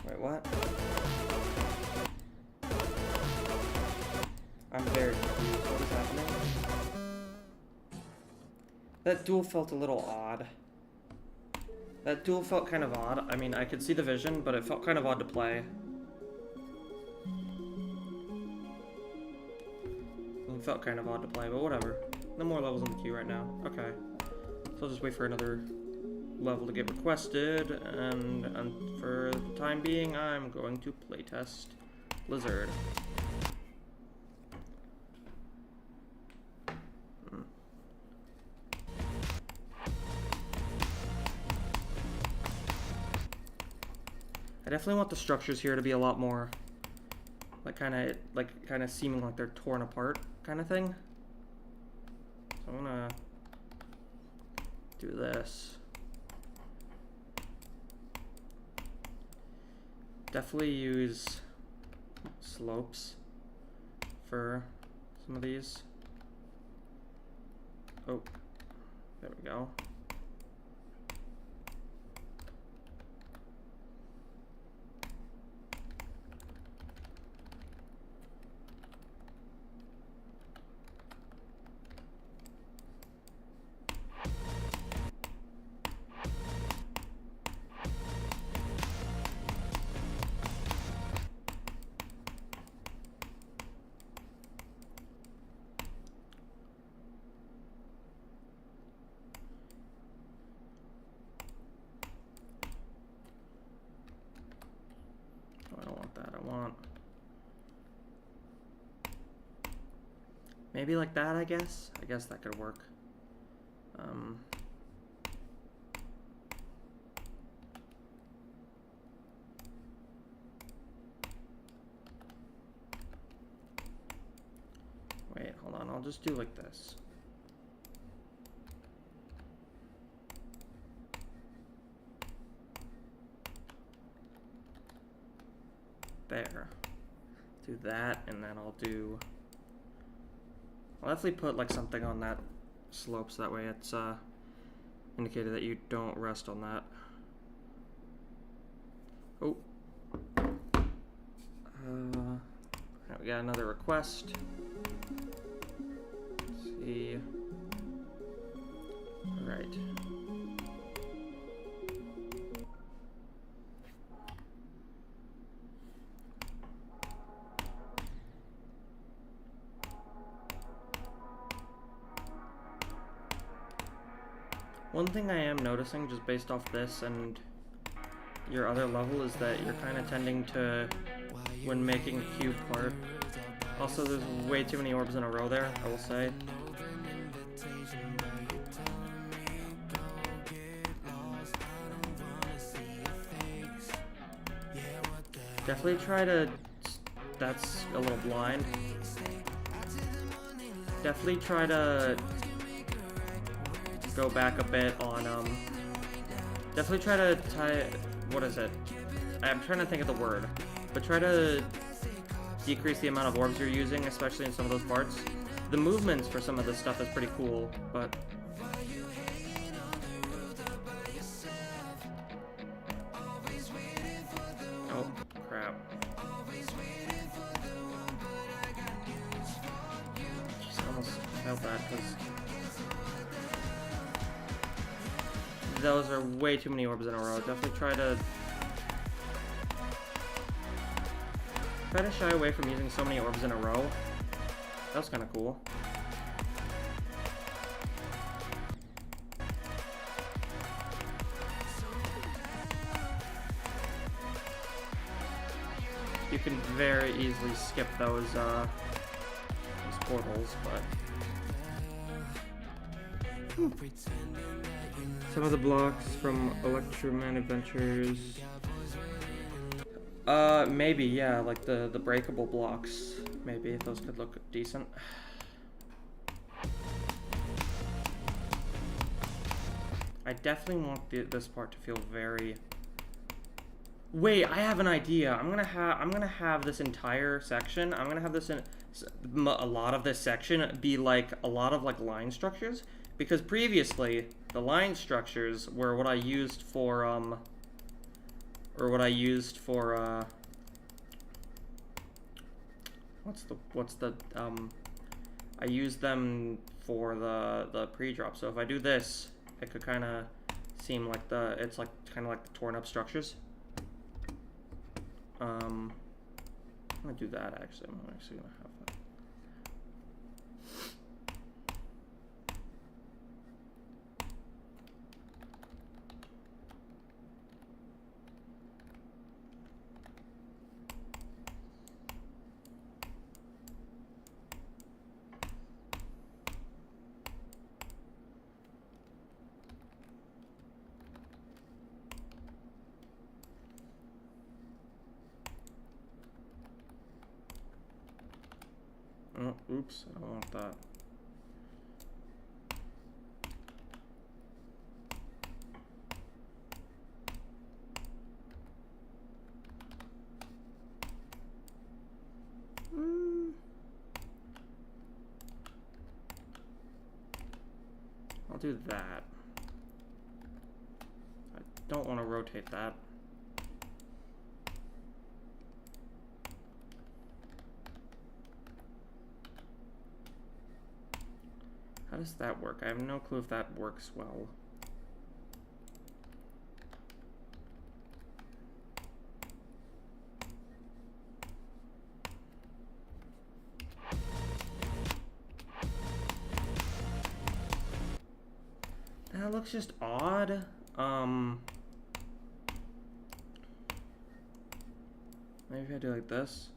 Wait, what? I'm very confused. What is happening? That duel felt a little odd. That duel felt kind of odd. I mean, I could see the vision, but it felt kind of odd to play. It felt kind of odd to play, but whatever. No more levels in the queue right now. Okay. So I'll just wait for another level to get requested, and for the time being, I'm going to playtest Blizzard. I definitely want the structures here to be a lot more, kind of seeming like they're torn apart, kind of thing. So I'm gonna do this. Definitely use slopes for some of these. Oh, there we go. I don't want that. I want maybe like that, I guess. I guess that could work. Wait, hold on. I'll just do like this. There. Do that, and then I'll definitely put like something on that slope so that way it's indicated that you don't rest on that. Oh. We got another request. Let's see. All right. One thing I am noticing, just based off this and your other level, is that you're kind of tending to, when making a cube part. Also, there's way too many orbs in a row there, I will say. Definitely try to... That's a little blind. Definitely try to go back a bit on, definitely try to tie... What is it? I'm trying to think of the word. But try to decrease the amount of orbs you're using, especially in some of those parts. The movements for some of this stuff is pretty cool, but... Oh, crap. Just almost felt that, because... Those are way too many orbs in a row. Definitely try to shy away from using so many orbs in a row. That was kind of cool. You can very easily skip those portals, but... Some of the blocks from Electroman Adventures. Maybe, yeah, like the breakable blocks. Maybe those could look decent. I definitely want this part to feel very... Wait, I have an idea. I'm gonna have this entire section. I'm gonna have this in a lot of this section be like a lot of like line structures, because previously the line structures were what I used for I used them for the pre-drop. So if I do this, it could kind of seem like it's like kind of like the torn up structures. I'm gonna do that actually. I'm actually gonna have that. Oh, oops, I don't want that. I'll do that. I don't want to rotate that. How does that work? I have no clue if that works well. That looks just odd. Maybe if I do like this.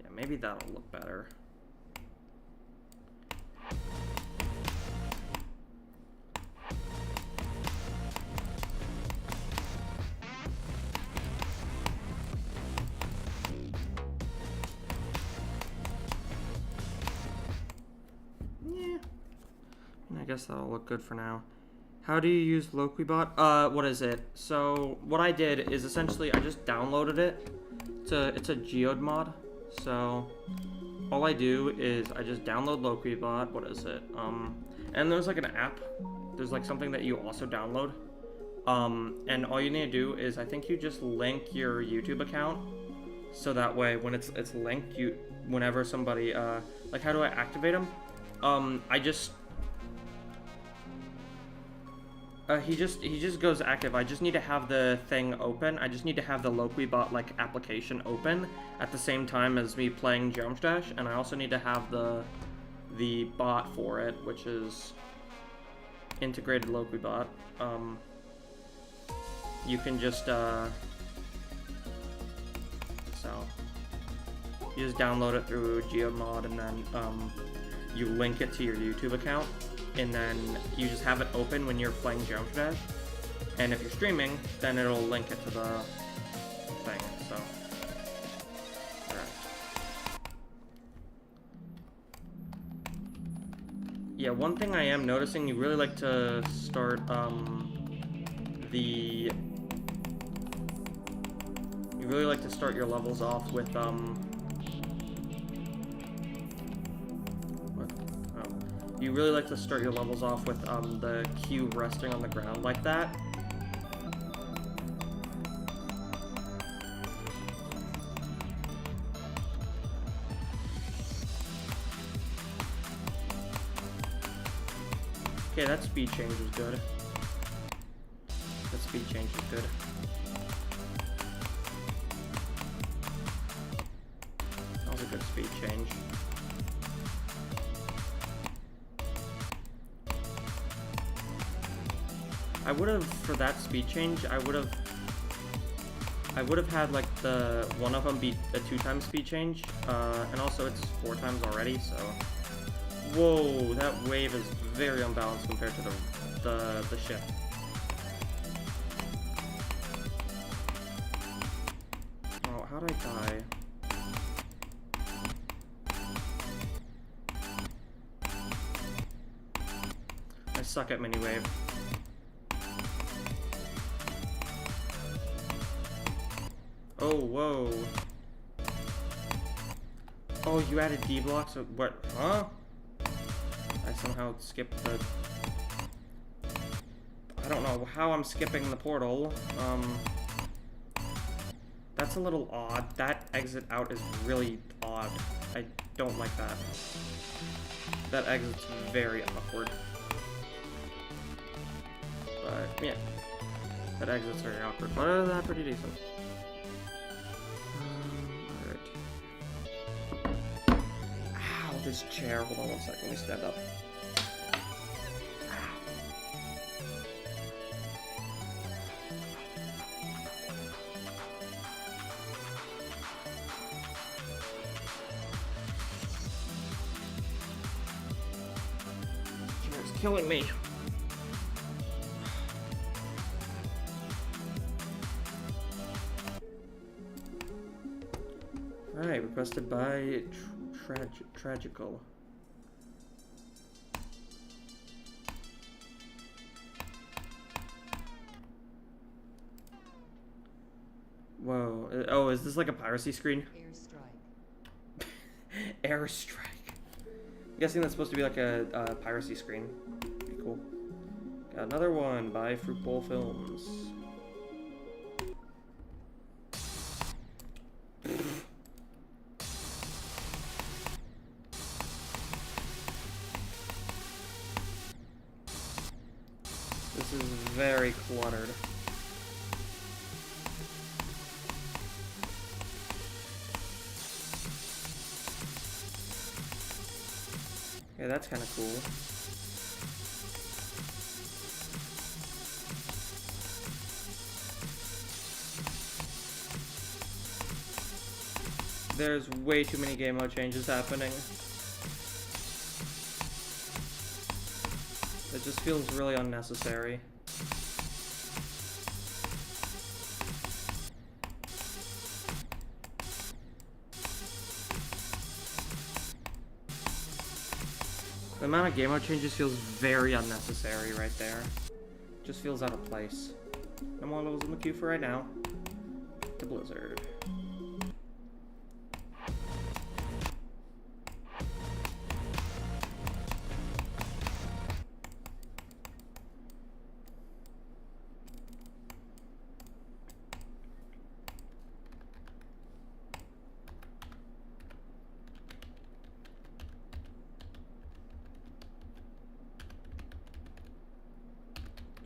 Yeah, maybe that'll look better. I guess that'll look good for now. How do you use Loquibot? What is it? So what I did is essentially I just downloaded it. It's a Geode mod. So all I do is I just download Loquibot. What is it? And there's like an app. There's like something that you also download. And all you need to do is I think you just link your YouTube account. So that way when it's linked, whenever somebody like how do I activate them? He just goes active. I just need to have the thing open. I just need to have the Loquibot like application open at the same time as me playing Geometdash, and I also need to have the bot for it, which is integrated Lokibot. You can just so you just download it through Geomod, and then you link it to your YouTube account, and then you just have it open when you're playing Geometry Dash. And if you're streaming, then it'll link it to the thing. So, alright. Yeah, one thing I am noticing, you really like to start you really like to start your levels off with what? Oh. You really like to start your levels off with the cube resting on the ground like that. Okay, that speed change was good. That speed change was good. That was a good speed change. I would have, for that speed change, I would have had like the one of them be a 2x speed change, and also it's 4 times already, so. Whoa, that wave is very unbalanced compared to the ship. Oh, how'd I die? I suck at mini wave. Oh, whoa. Oh, you added D blocks? What? Huh? I somehow skipped the... I don't know how I'm skipping the portal. That's a little odd. That exit out is really odd. I don't like that. That exit's very awkward. But, yeah. That exit's very awkward. But other than that, pretty decent. Alright. Ow, this chair. Hold on one second. Let me stand up. Killing me. Alright, requested by Tragical. Whoa. Oh, is this like a piracy screen? Airstrike. Airstrike. I'm guessing that's supposed to be like a piracy screen. Pretty cool. Got another one by Fruit Bowl Films. This is very cluttered. Yeah, that's kind of cool. There's way too many game mode changes happening. It just feels really unnecessary. The amount of game mode changes feels very unnecessary right there. Just feels out of place. No more levels in the queue for right now. To Blizzard.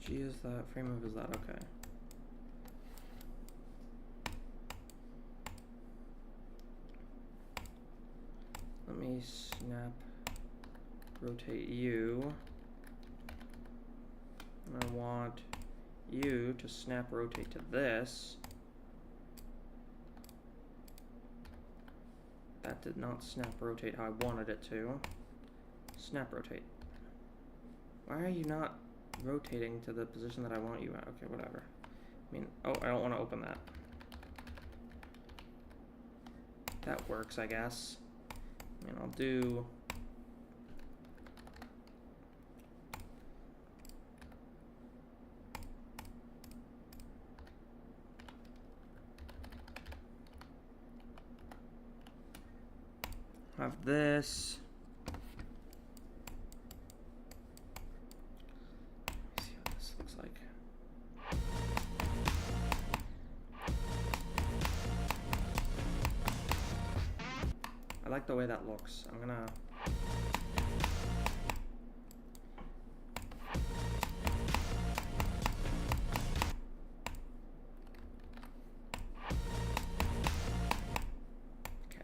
G is that, frame move is that, okay. Let me snap, rotate you. I want you to snap rotate to this. That did not snap rotate how I wanted it to. Snap rotate. Why are you not rotating to the position that I want you at? Okay, whatever. I mean, oh, I don't want to open that. That works, I guess. I mean, I'll do... have this. Let me see what this looks like. I like the way that looks. I'm gonna...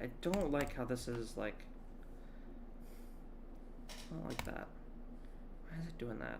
I don't like how this is like... I don't like that. Why is it doing that?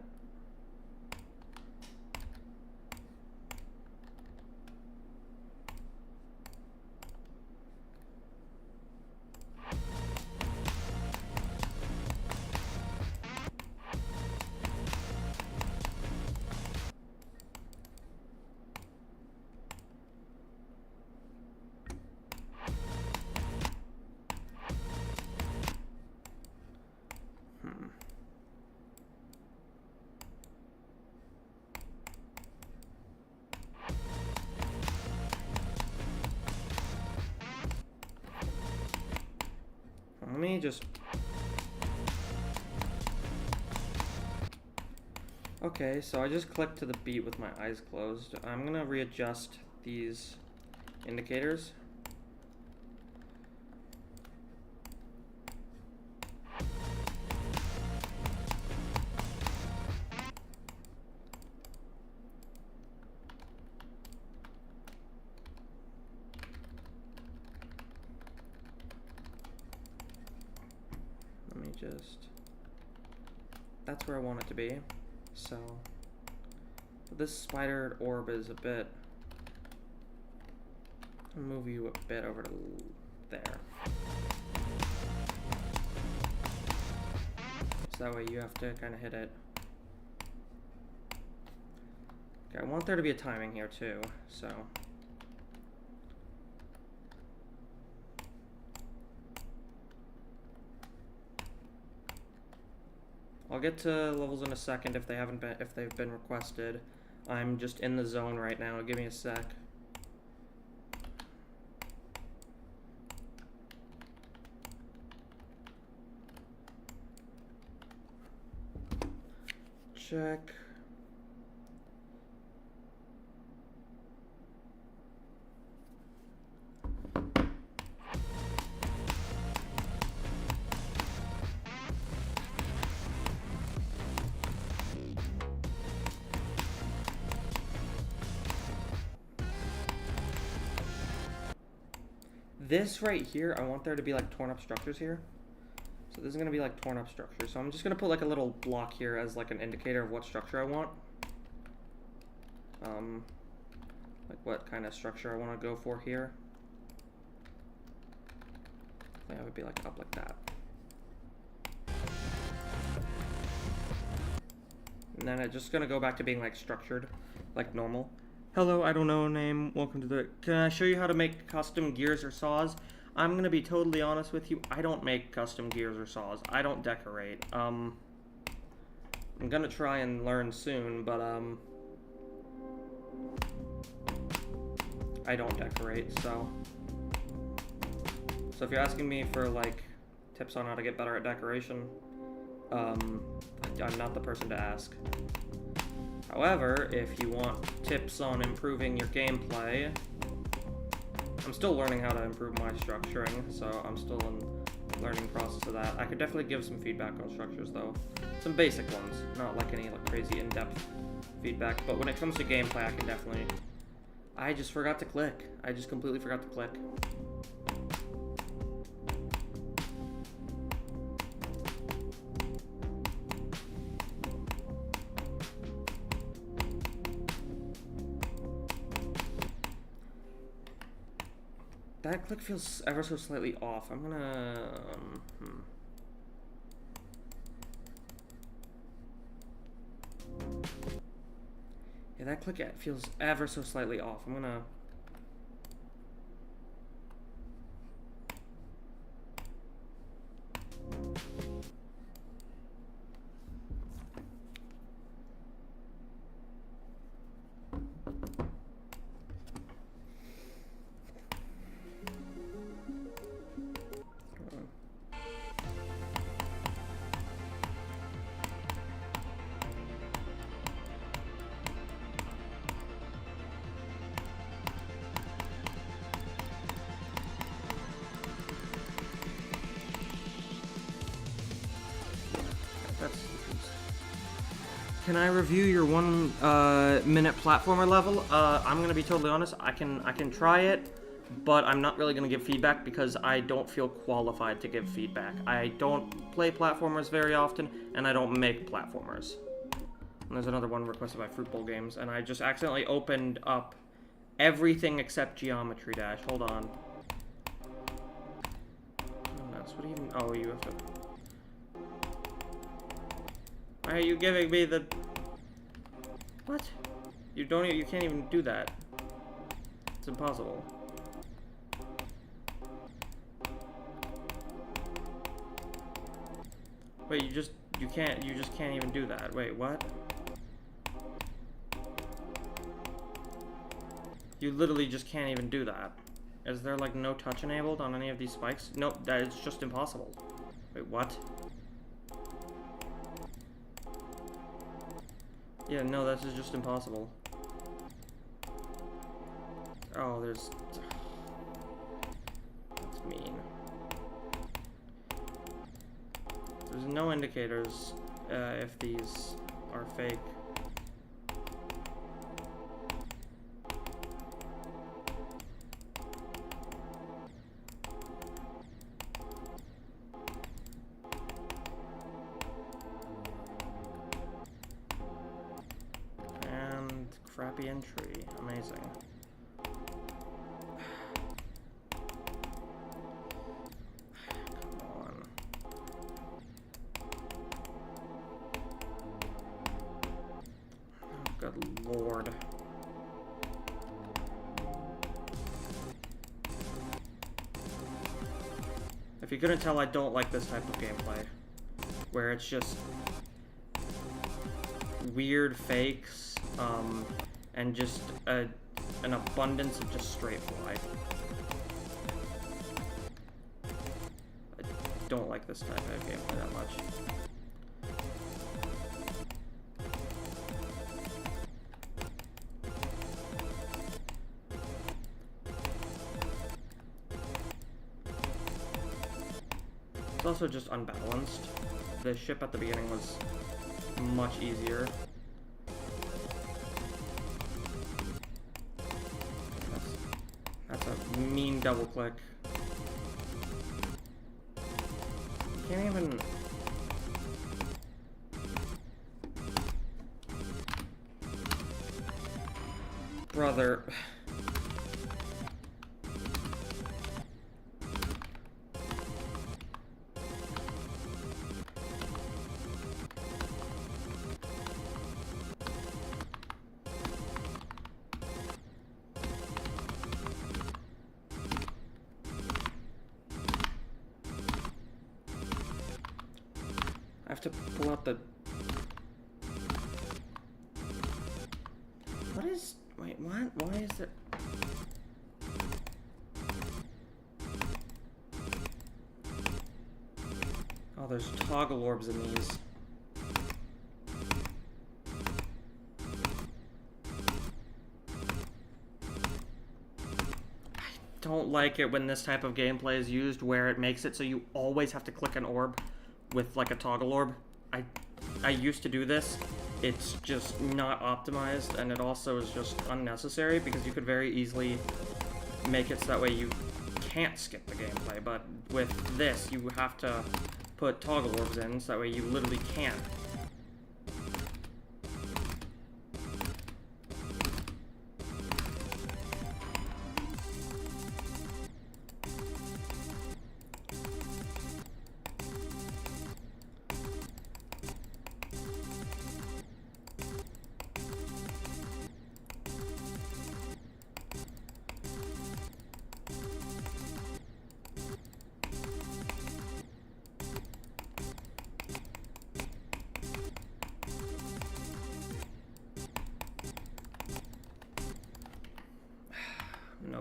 Let me just... Okay, so I just clicked to the beat with my eyes closed. I'm gonna readjust these indicators. Just, that's where I want it to be. So this spider orb is a bit, I'll move you a bit over to there, so that way you have to kind of hit it. Okay, I want there to be a timing here too, so I'll get to levels in a second if they've been requested. I'm just in the zone right now. Give me a sec. Check. This right here, I want there to be like torn up structures here. So this is going to be like torn up structures. So I'm just going to put like a little block here as like an indicator of what structure I want. Like what kind of structure I want to go for here. I think I would be like up like that. And then it's just going to go back to being like structured, like normal. Hello, I don't know name. Welcome to the... Can I show you how to make custom gears or saws? I'm going to be totally honest with you. I don't make custom gears or saws. I don't decorate. I'm going to try and learn soon, but I don't decorate, so... So if you're asking me for, like, tips on how to get better at decoration, I'm not the person to ask. However, if you want tips on improving your gameplay, I'm still learning how to improve my structuring, so I'm still in the learning process of that. I could definitely give some feedback on structures, though. Some basic ones, not like any like crazy in-depth feedback, but when it comes to gameplay, I can definitely... I just forgot to click. I just completely forgot to click. that click feels ever so slightly off. I'm gonna... Yeah, that click feels ever so slightly off. I'm gonna... Can I review your 1 minute platformer level? I'm gonna be totally honest. I can try it, but I'm not really gonna give feedback because I don't feel qualified to give feedback. I don't play platformers very often, and I don't make platformers. And there's another one requested by Fruit Bowl Games, and I just accidentally opened up everything except Geometry Dash. Hold on. What do you even? Oh, you have to. Why are you giving me the... What? You can't even do that. It's impossible. Wait, you just can't even do that. Wait, what? You literally just can't even do that. Is there like no touch enabled on any of these spikes? Nope, that is just impossible. Wait, what? Yeah, no, this is just impossible. Oh, there's... That's mean. There's no indicators if these are fake. Crappy entry. Amazing. Come on. Oh, good lord. If you couldn't tell, I don't like this type of gameplay. Where it's just weird fakes, and just an abundance of just straight fly. I don't like this type of gameplay that much. It's also just unbalanced. The ship at the beginning was much easier. That's a mean double click. Can't even... Brother... I have to pull out the... What is... Wait, what? Why is there... Oh, there's toggle orbs in these. I don't like it when this type of gameplay is used where it makes it so you always have to click an orb with like a toggle orb. I used to do this. It's just not optimized, and it also is just unnecessary because you could very easily make it so that way you can't skip the gameplay, but with this you have to put toggle orbs in so that way you literally can't.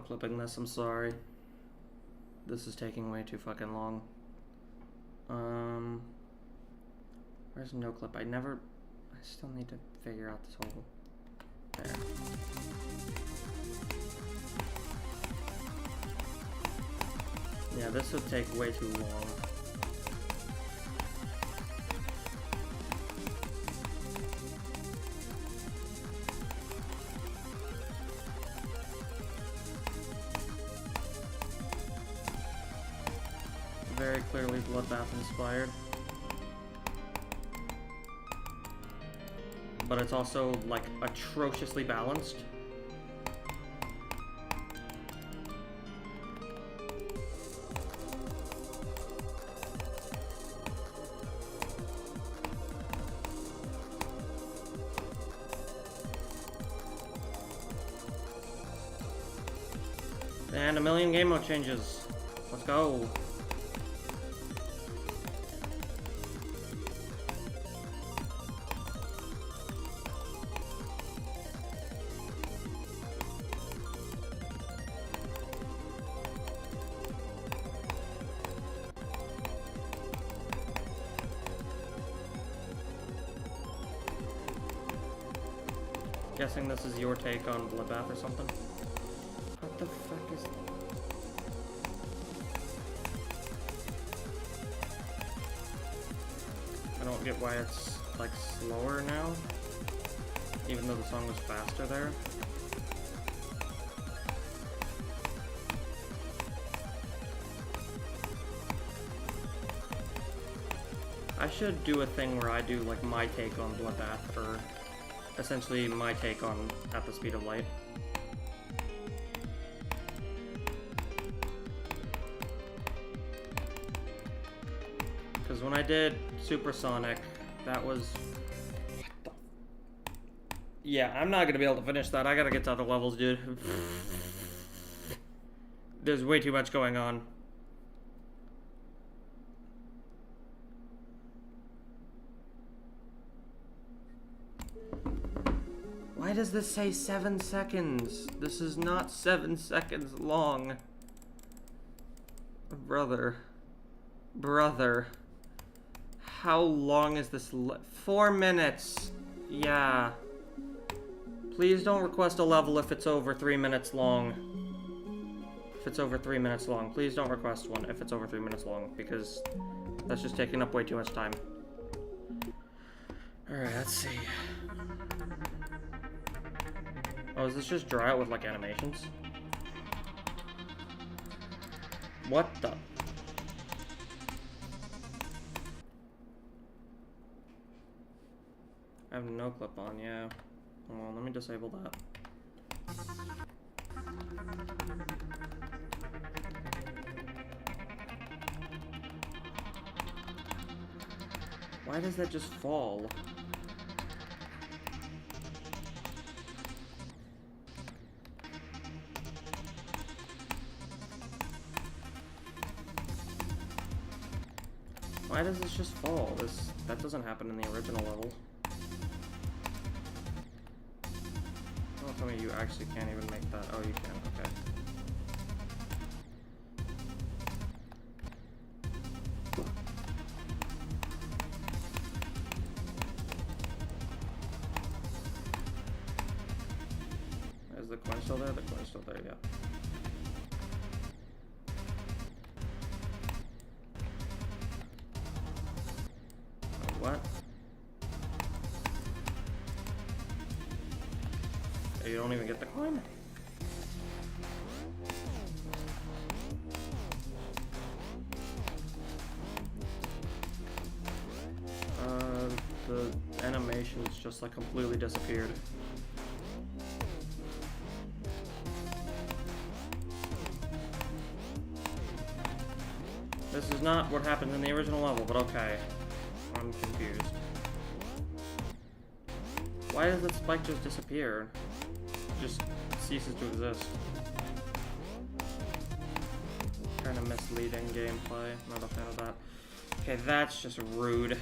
clipping this, I'm sorry. This is taking way too fucking long. Where's no clip? I still need to figure out this whole... There. Yeah, this would take way too long. Very clearly Bloodbath inspired. But it's also, like, atrociously balanced. And a million game mode changes. Let's go. Guessing this is your take on Bloodbath or something? What the fuck is... I don't get why it's, like, slower now. Even though the song was faster there. I should do a thing where I do, like, my take on Bloodbath, or... essentially my take on At the Speed of Light. Because when I did Supersonic, that was... Yeah, I'm not gonna be able to finish that. I gotta get to other levels, dude. There's way too much going on. Why does this say 7 seconds? This is not 7 seconds long. Brother. Brother. How long is this? 4 minutes. Yeah. Please don't request a level if it's over 3 minutes long. If it's over 3 minutes long. Please don't request one if it's over 3 minutes long, because that's just taking up way too much time. Alright, let's see. Oh, is this just dry out with, like, animations? What the? I have no clip on, yeah. Hold on, let me disable that. Why does that just fall? Why does this just fall? That doesn't happen in the original level. Don't tell me you actually can't even make that. Oh, you can, okay. Is the coin still there? The coin's still there, yeah. What? You don't even get the coin? The animations just like completely disappeared. This is not what happened in the original level, but okay. I'm confused. Why does that spike just disappear? It just ceases to exist. Kind of misleading gameplay. Not a fan of that. Okay, that's just rude.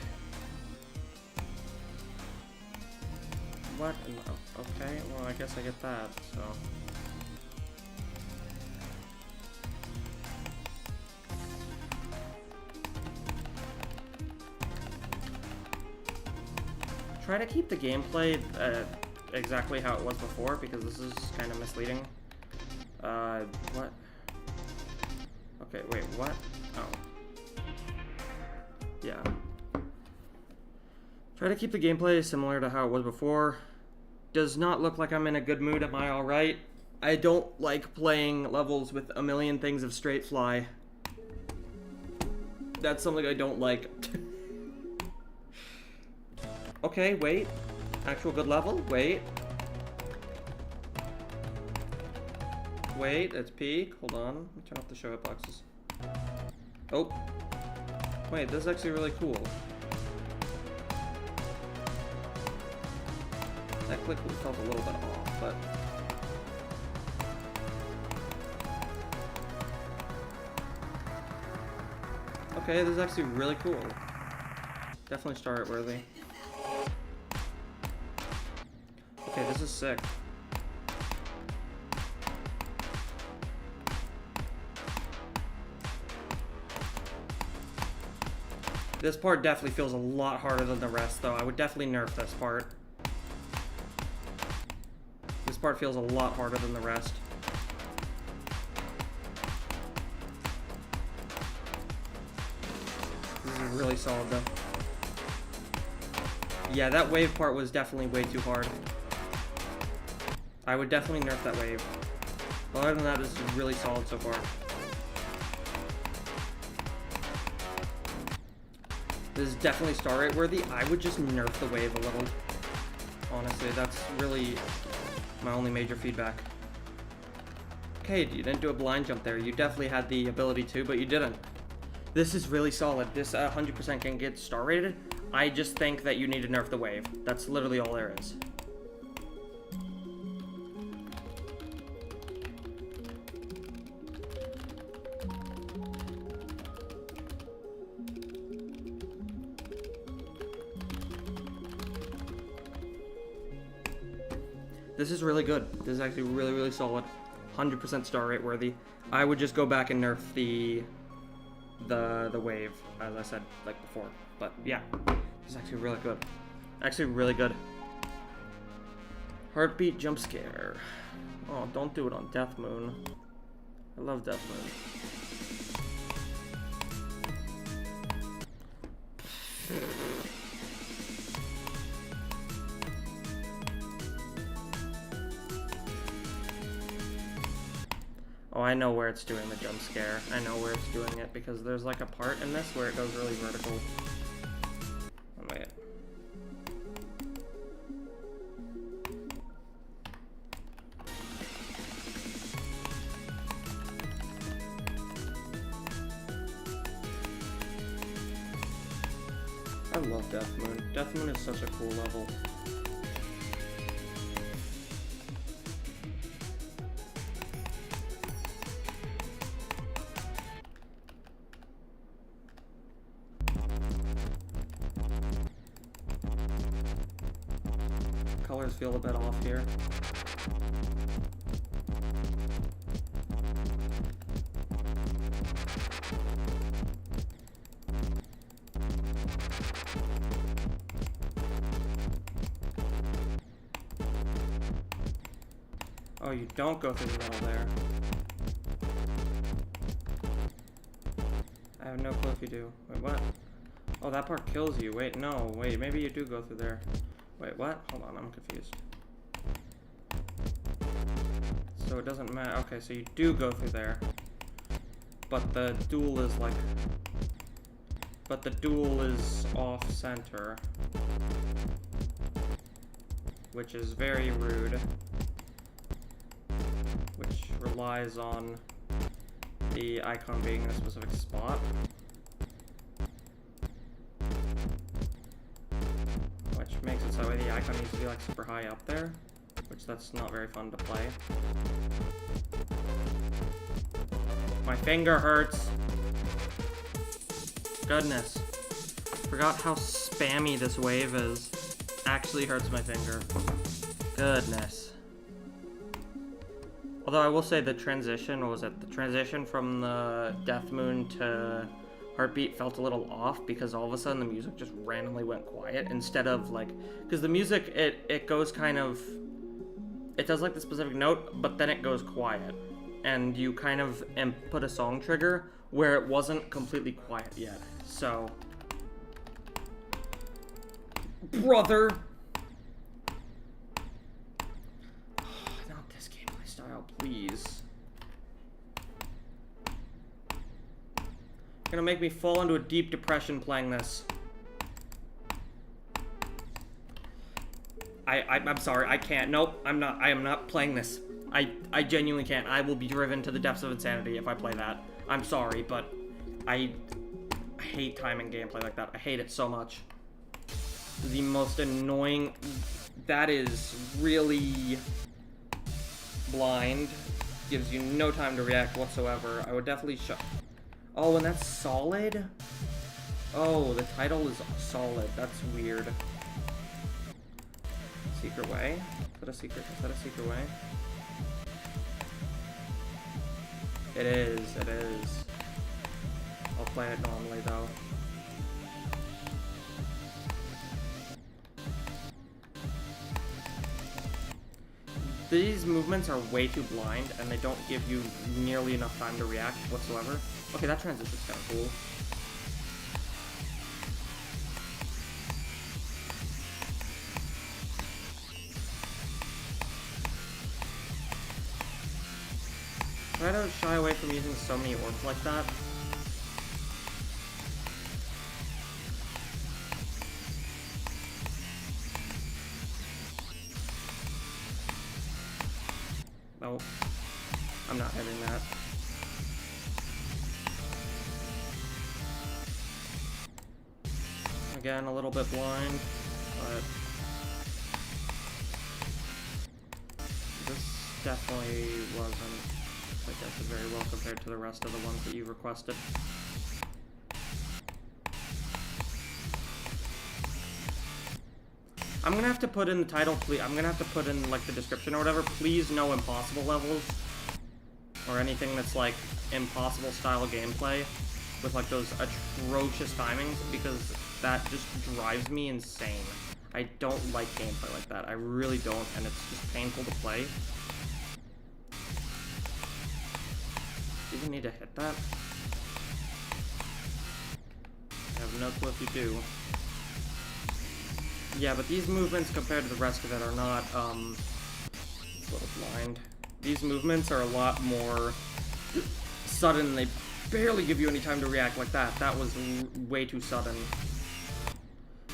What? Okay, well I guess I get that, so. try to keep the gameplay exactly how it was before, because this is kind of misleading. What? Okay, wait, what? Oh. Yeah. Try to keep the gameplay similar to how it was before. Does not look like I'm in a good mood. Am I alright? I don't like playing levels with a million things of straight fly. That's something I don't like. Okay, wait. Actual good level? Wait. Wait, it's peak. Hold on. Let me turn off the show boxes. Oh. Wait, this is actually really cool. That click felt a little bit off, but... Okay, this is actually really cool. Definitely star it worthy. Okay, this is sick. This part definitely feels a lot harder than the rest, though. I would definitely nerf this part. This part feels a lot harder than the rest. This is really solid, though. Yeah, that wave part was definitely way too hard. I would definitely nerf that wave. But other than that, this is really solid so far. This is definitely star rate worthy. I would just nerf the wave a little. Honestly, that's really my only major feedback. Okay, you didn't do a blind jump there. You definitely had the ability to, but you didn't. This is really solid. This 100% can get star rated. I just think that you need to nerf the wave. That's literally all there is. This is really good. This is actually really, really solid. 100% star rate worthy. I would just go back and nerf the wave, as I said like before. But yeah, this is actually really good. Actually really good. Heartbeat jump scare. Oh, don't do it on Death Moon. I love Death Moon. Oh, I know where it's doing the jump scare. I know where it's doing it because there's like a part in this where it goes really vertical. Oh, wait. I love Death Moon. Death Moon is such a cool level. Colors feel a bit off here. Oh, you don't go through the middle there. I have no clue if you do. Wait, what? Oh, that part kills you. Wait, no. Wait, maybe you do go through there. Wait, what? Hold on, I'm confused. So it doesn't matter. Okay, so you do go through there. But the duel is like... But the duel is off-center. Which is very rude. Which relies on the icon being in a specific spot. Which makes it so the icon needs to be like super high up there, which that's not very fun to play. My finger hurts. Goodness. Forgot how spammy this wave is. Actually hurts my finger. Goodness. Although I will say the transition, what was it? The transition from the Death Moon to heartbeat felt a little off because all of a sudden the music just randomly went quiet instead of like, because the music, it goes kind of, it does like the specific note, but then it goes quiet. And you kind of put a song trigger where it wasn't completely quiet yet. So, brother! Not this gameplay style, please. Gonna make me fall into a deep depression playing this. I'm sorry, I can't. Nope, I am not playing this. I genuinely can't. I will be driven to the depths of insanity if I play that. I'm sorry, but I hate timing gameplay like that. I hate it so much. The most annoying... That is really blind. Gives you no time to react whatsoever. I would definitely show... Oh, and that's solid? Oh, the title is solid. That's weird. Secret way? Is that a secret? Is that a secret way? It is, it is. I'll play it normally though. These movements are way too blind and they don't give you nearly enough time to react whatsoever. Okay, that transition's kind of cool. Try to shy away from using so many orbs like that. Oh, I'm not hitting that. Again, a little bit blind, but this definitely wasn't, I guess, very well compared to the rest of the ones that you requested. I'm gonna have to put in the title, please. I'm gonna have to put in like the description or whatever. Please, no impossible levels or anything that's like impossible style gameplay with like those atrocious timings, because that just drives me insane. I don't like gameplay like that. I really don't, and it's just painful to play. Do you even need to hit that? I have no clue if you do. Yeah, but these movements compared to the rest of it are not, a little blind. These movements are a lot more sudden. They barely give you any time to react like that. That was way too sudden.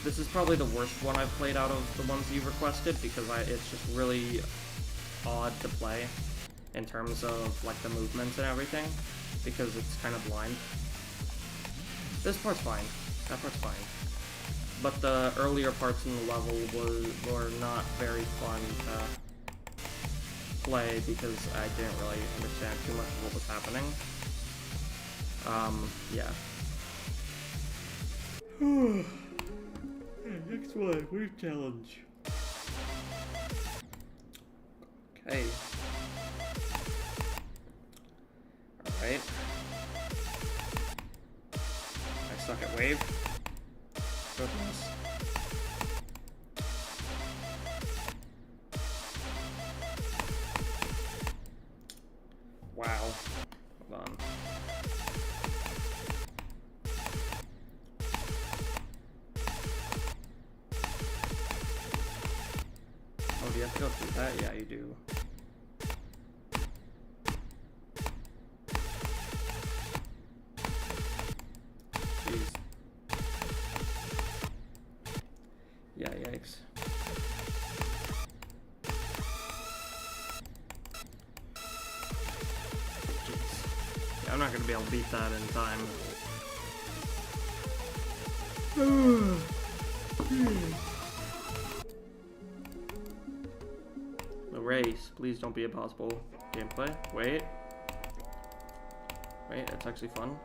This is probably the worst one I've played out of the ones you requested, because it's just really odd to play in terms of, like, the movements and everything, because it's kind of blind. This part's fine. That part's fine. But the earlier parts in the level were not very fun to play because I didn't really understand too much of what was happening. Yeah. Next one, wave challenge. Okay. Alright. I suck at wave. Goodness. Wow. Hold on. Oh, do you have to go through that? Yeah, you do. Jeez. Yeah, yikes. Jeez. Yeah, I'm not gonna be able to beat that in time. The race, please don't be impossible. Gameplay, wait. Wait, that's actually fun.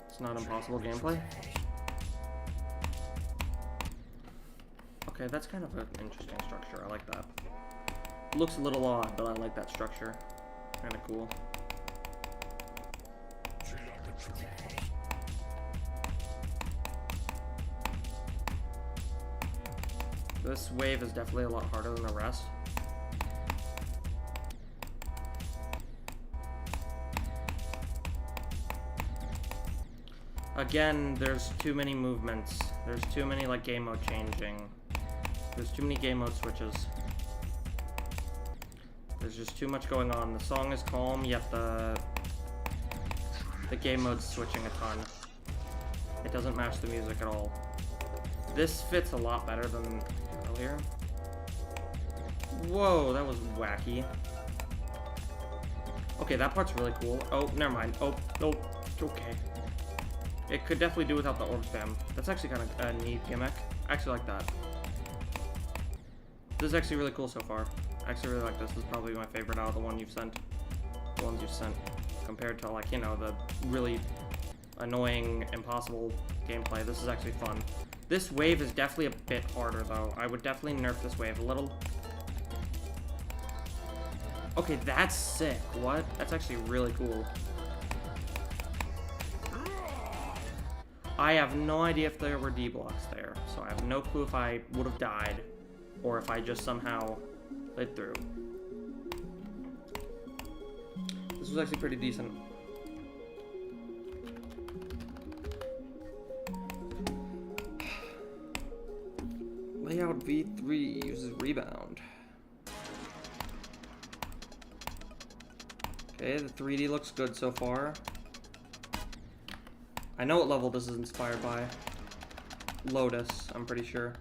It's not impossible gameplay. Okay, that's kind of an interesting structure. I like that. It looks a little odd, but I like that structure. Kind of cool. This wave is definitely a lot harder than the rest. Again, there's too many movements. There's too many, like, game mode changing. There's too many game mode switches. There's just too much going on. The song is calm, yet the game mode's switching a ton. It doesn't match the music at all. This fits a lot better than earlier. Whoa, that was wacky. Okay, that part's really cool. Oh, never mind. Oh, nope. Okay. It could definitely do without the orb spam. That's actually kind of a neat gimmick. I actually like that. This is actually really cool so far. I actually really like this. This is probably my favorite out of the ones you've sent. Compared to, like, you know, the really annoying, impossible gameplay. This is actually fun. This wave is definitely a bit harder, though. I would definitely nerf this wave a little. Okay, that's sick. What? That's actually really cool. I have no idea if there were D-blocks there, so I have no clue if I would have died, or if I just somehow lit through. This was actually pretty decent. Layout V3 uses rebound. Okay, the 3D looks good so far. I know what level this is inspired by. Lotus, I'm pretty sure.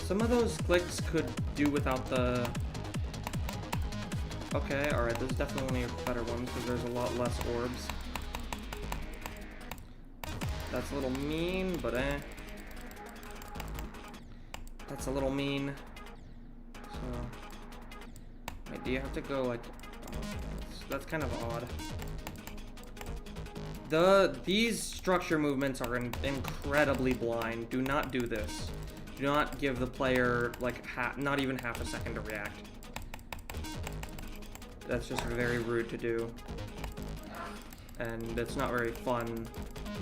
Some of those clicks could do without the... Okay, alright, this is definitely one of your better ones because there's a lot less orbs. That's a little mean, but eh. That's a little mean. So... Wait, do you have to go like... Oh, that's kind of odd. These structure movements are incredibly blind. Do not do this. Do not give the player, like, not even half a second to react. That's just very rude to do. And it's not very fun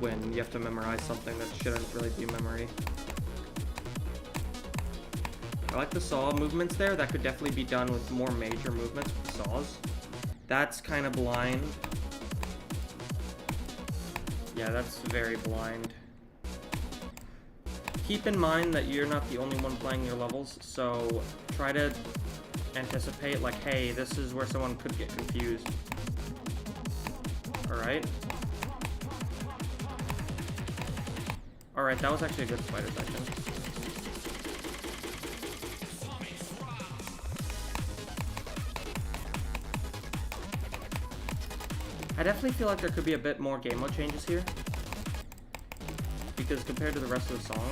when you have to memorize something that shouldn't really be memory. I like the saw movements there. That could definitely be done with more major movements with the saws. That's kind of blind. Yeah, that's very blind. Keep in mind that you're not the only one playing your levels, so try to anticipate, like, hey, this is where someone could get confused. Alright. Alright, that was actually a good spider section. I definitely feel like there could be a bit more game mode changes here. Because compared to the rest of the song,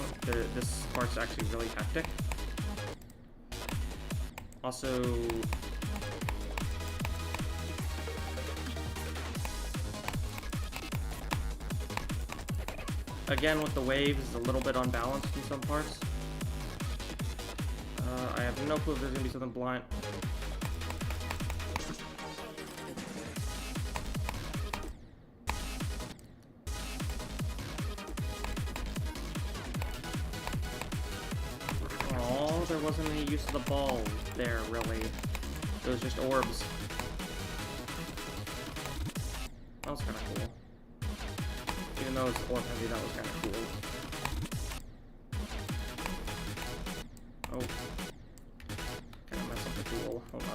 this part's actually really hectic. Also... Again, with the waves, it's a little bit unbalanced in some parts. I have no clue if there's gonna be something blind. Oh, there wasn't any use of the ball there, really. It was just orbs. That was kind of cool. Even though it's orb heavy, that was kind of cool. Oh. Kind of messed up the tool. Hold on.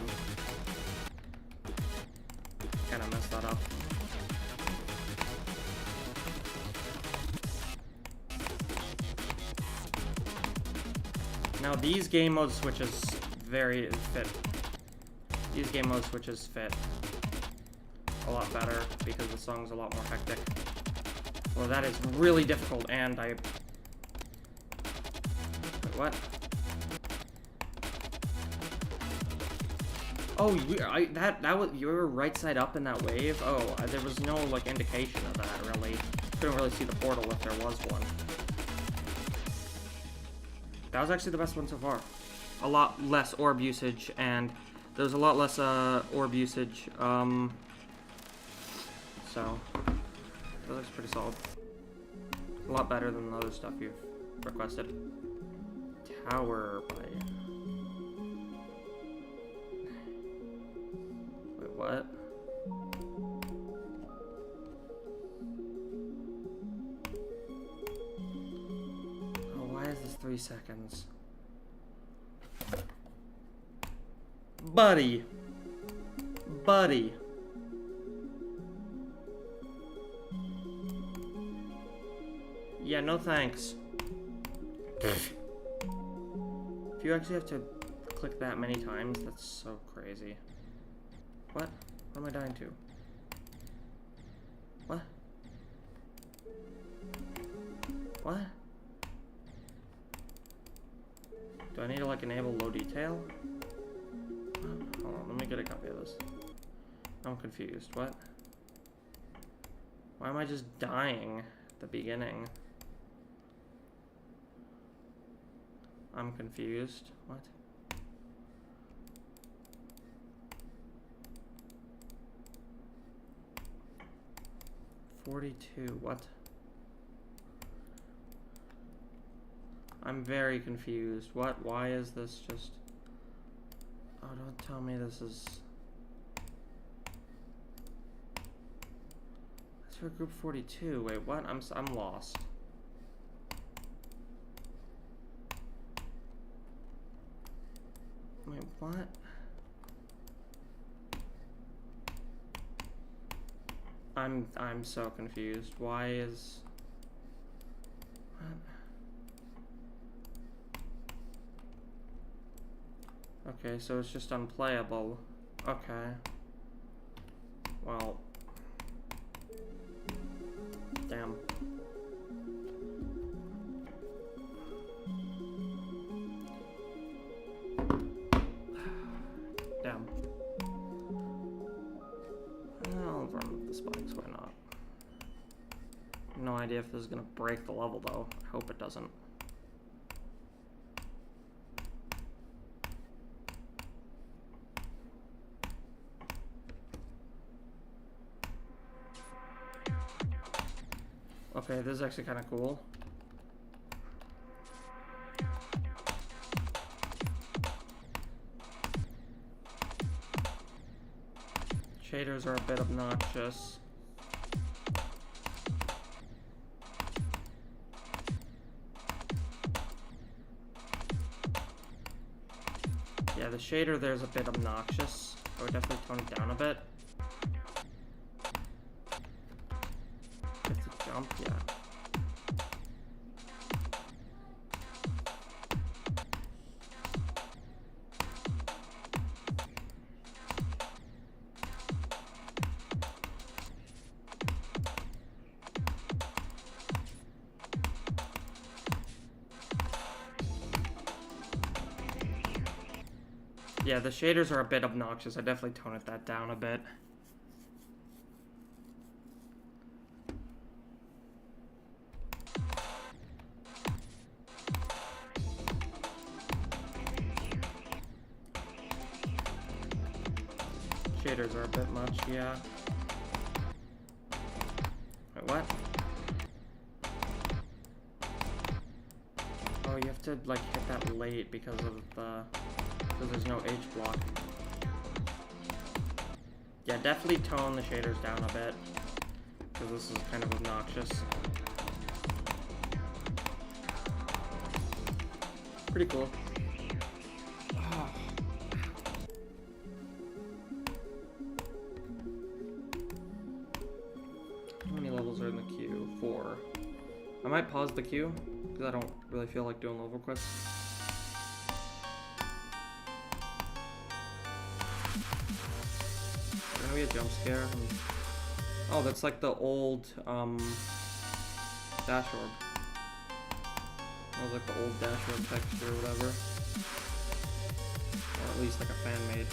Kind of messed that up. Now these game mode switches fit. These game mode switches fit a lot better because the song's a lot more hectic. Well, that is really difficult, and I... Wait, what? Oh, you were right side up in that wave? Oh, there was no, like, indication of that, really. Couldn't really see the portal if there was one. That was actually the best one so far. A lot less orb usage, and there was a lot less orb usage. So that looks pretty solid. A lot better than the other stuff you've requested. Tower by. Wait, what? Oh, why is this 3 seconds? Buddy. Buddy. Yeah, no thanks. If you actually have to click that many times, that's so crazy. What? What am I dying to? What? What? Do I need to like enable low detail? Hold on, let me get a copy of this. I'm confused. What? Why am I just dying at the beginning? I'm confused. What? $42. What? I'm very confused. What? Why is this just... Oh, don't tell me this is... That's for group 42. Wait, what? I'm lost. Wait, what? I'm so confused. Why is... What? Okay, so it's just unplayable. Okay. Well. Damn. Damn. I'll run with the spikes, why not? No idea if this is gonna break the level though. I hope it doesn't. Okay, this is actually kind of cool. Shaders are a bit obnoxious. Yeah, the shader there's a bit obnoxious. I would definitely tone it down a bit. Jump, yeah. Yeah, the shaders are a bit obnoxious. I definitely toned that down a bit. Shaders are a bit much, yeah. Wait, what? Oh, you have to like hit that late because of the... because there's no H block. Yeah, definitely tone the shaders down a bit, because this is kind of obnoxious. Pretty cool. Oh. How many levels are in the queue? 4. I might pause the queue, because I don't really feel like doing level quests. Gonna be a jump scare. Oh, that's like the old dash orb. That was like the old dash orb texture or whatever. Or at least like a fan made.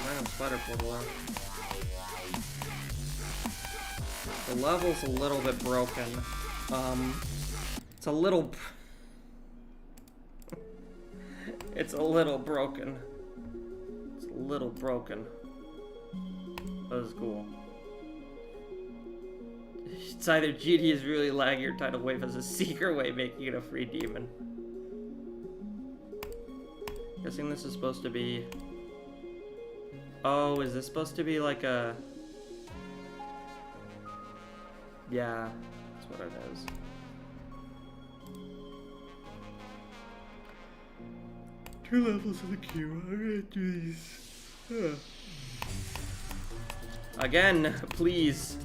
random spider portal there. The level's a little bit broken. It's a little... It's a little broken. It's a little broken. That was cool. It's either GD is really laggy or Tidal Wave has a secret way making it a free demon. Guessing this is supposed to be... Oh, is this supposed to be like a... Yeah, that's what it is. Two levels of the queue. I'm gonna do these. Again, please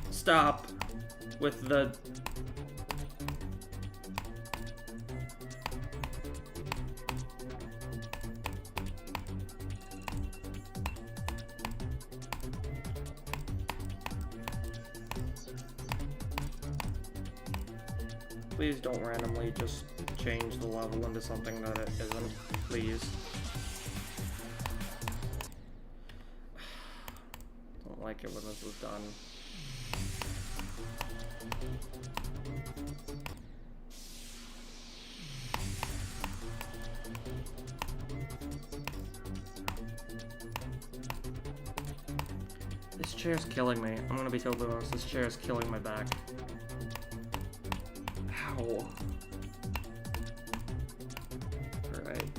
stop with the... Please don't randomly just change the level into something that it isn't, please. Don't like it when this was done. This chair's killing me. I'm gonna be totally honest, this chair is killing my back. Ow. Alright.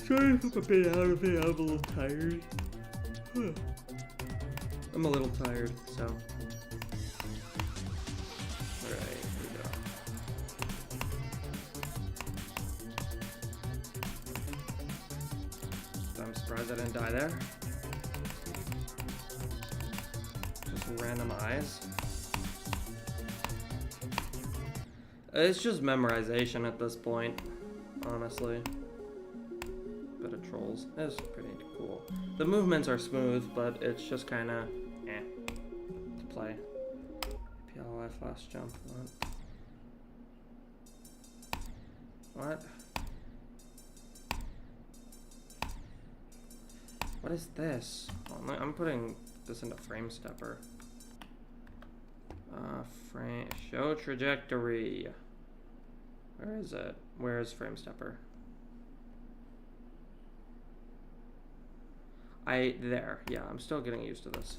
Sorry if I'm a bit out of it, I'm a little tired. I'm a little tired, so. Alright, here we go. I'm surprised I didn't die there. Just random eyes. It's just memorization at this point, honestly. Bit of trolls. It's pretty cool. The movements are smooth, but it's just kind of to play. PLI flash jump. What? What is this? Oh, I'm putting this into Frame Stepper. Show trajectory. Where is it? Where is Frame Stepper? There. Yeah, I'm still getting used to this.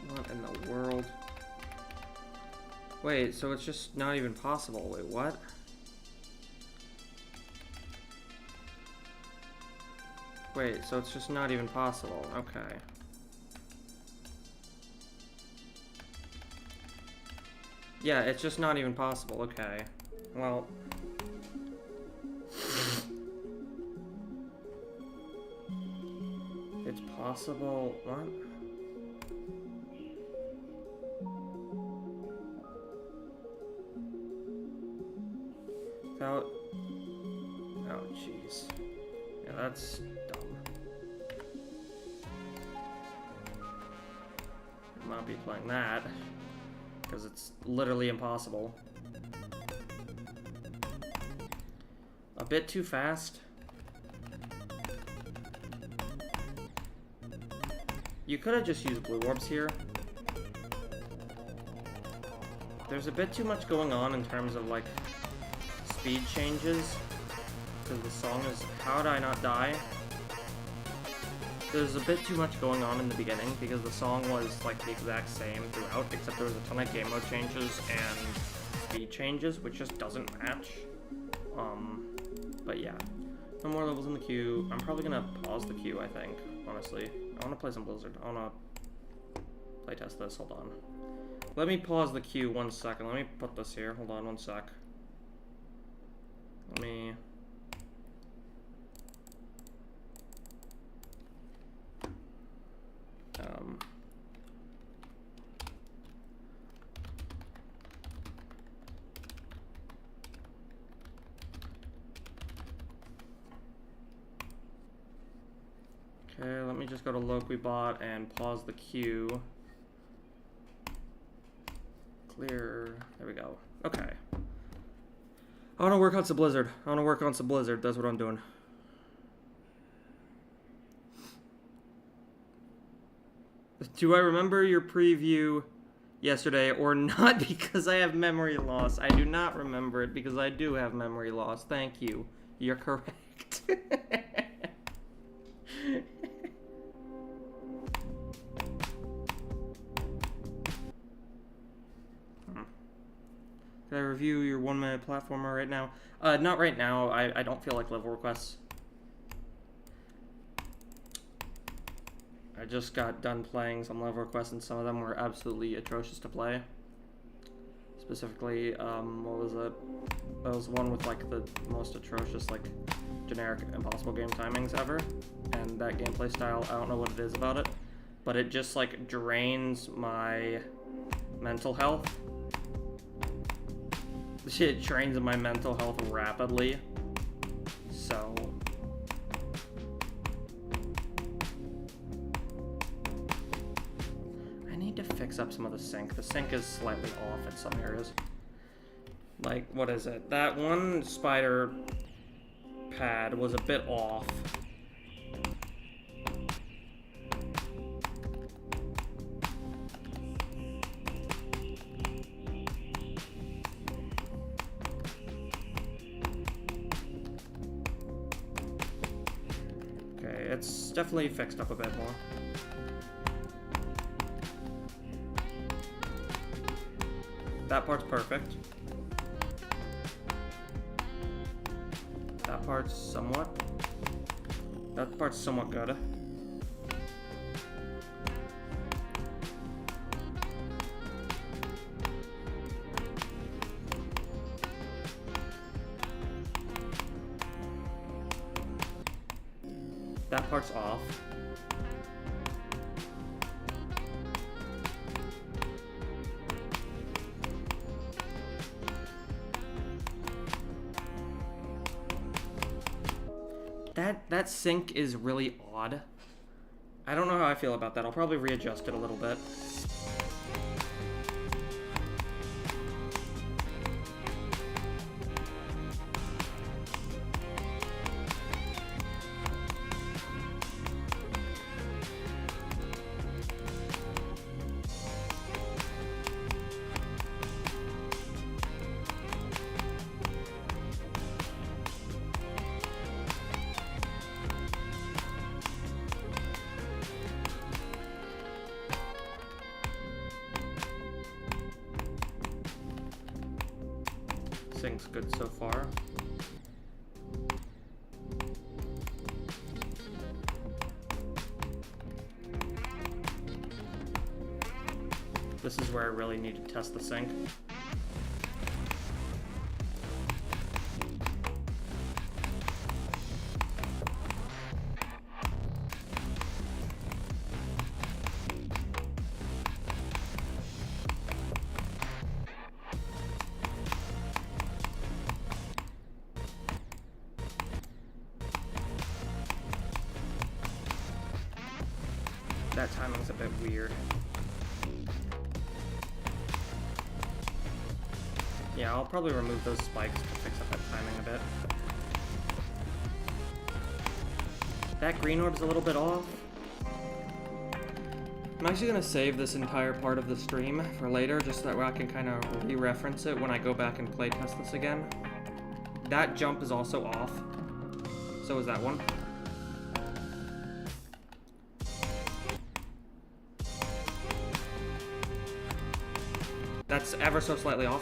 What in the world? Wait, so it's just not even possible. Wait, what? Wait, so it's just not even possible. Okay. Yeah, it's just not even possible. Okay. Well. It's possible. What? Without. Oh, jeez. Yeah, that's dumb. I'll not be playing that. Because it's literally impossible. A bit too fast. You could have just used blue orbs here. There's a bit too much going on in terms of like speed changes. Because the song is How Did I Not Die? There's a bit too much going on in the beginning because the song was like the exact same throughout, except there was a ton of game mode changes and speed changes, which just doesn't match. But yeah, no more levels in the queue. I'm probably gonna pause the queue, I think, honestly. I wanna play some Blizzard. I wanna playtest this, hold on. Let me pause the queue 1 second. Let me put this here, hold on 1 sec. Let me... Okay, let me just go to Loquibot and pause the queue. Clear. There we go. Okay. I want to work on some Blizzard. That's what I'm doing. Do I remember your preview yesterday or not? Because I have memory loss. I do not remember it because I do have memory loss. Thank you. You're correct. Can I review your 1 minute platformer right now? Not right now. I don't feel like level requests. I just got done playing some level requests and some of them were absolutely atrocious to play. Specifically, what was it? That was one with like the most atrocious, like, generic impossible game timings ever. And that gameplay style, I don't know what it is about it, but it just like drains my mental health. The shit drains my mental health rapidly. So I need to fix up some of the sync. The sync is slightly off in some areas. Like, what is it? That one spider pad was a bit off. Okay, it's definitely fixed up a bit more. That part's perfect. That part's somewhat good. That part's off. That sync is really odd. I don't know how I feel about that. I'll probably readjust it a little bit. Sync's good so far. This is where I really need to test the sync. That timing's a bit weird. Yeah, I'll probably remove those spikes to fix up that timing a bit. That green orb's a little bit off. I'm actually gonna save this entire part of the stream for later, just so that way I can kind of re-reference it when I go back and play test this again. That jump is also off. So is that one. That's ever so slightly off.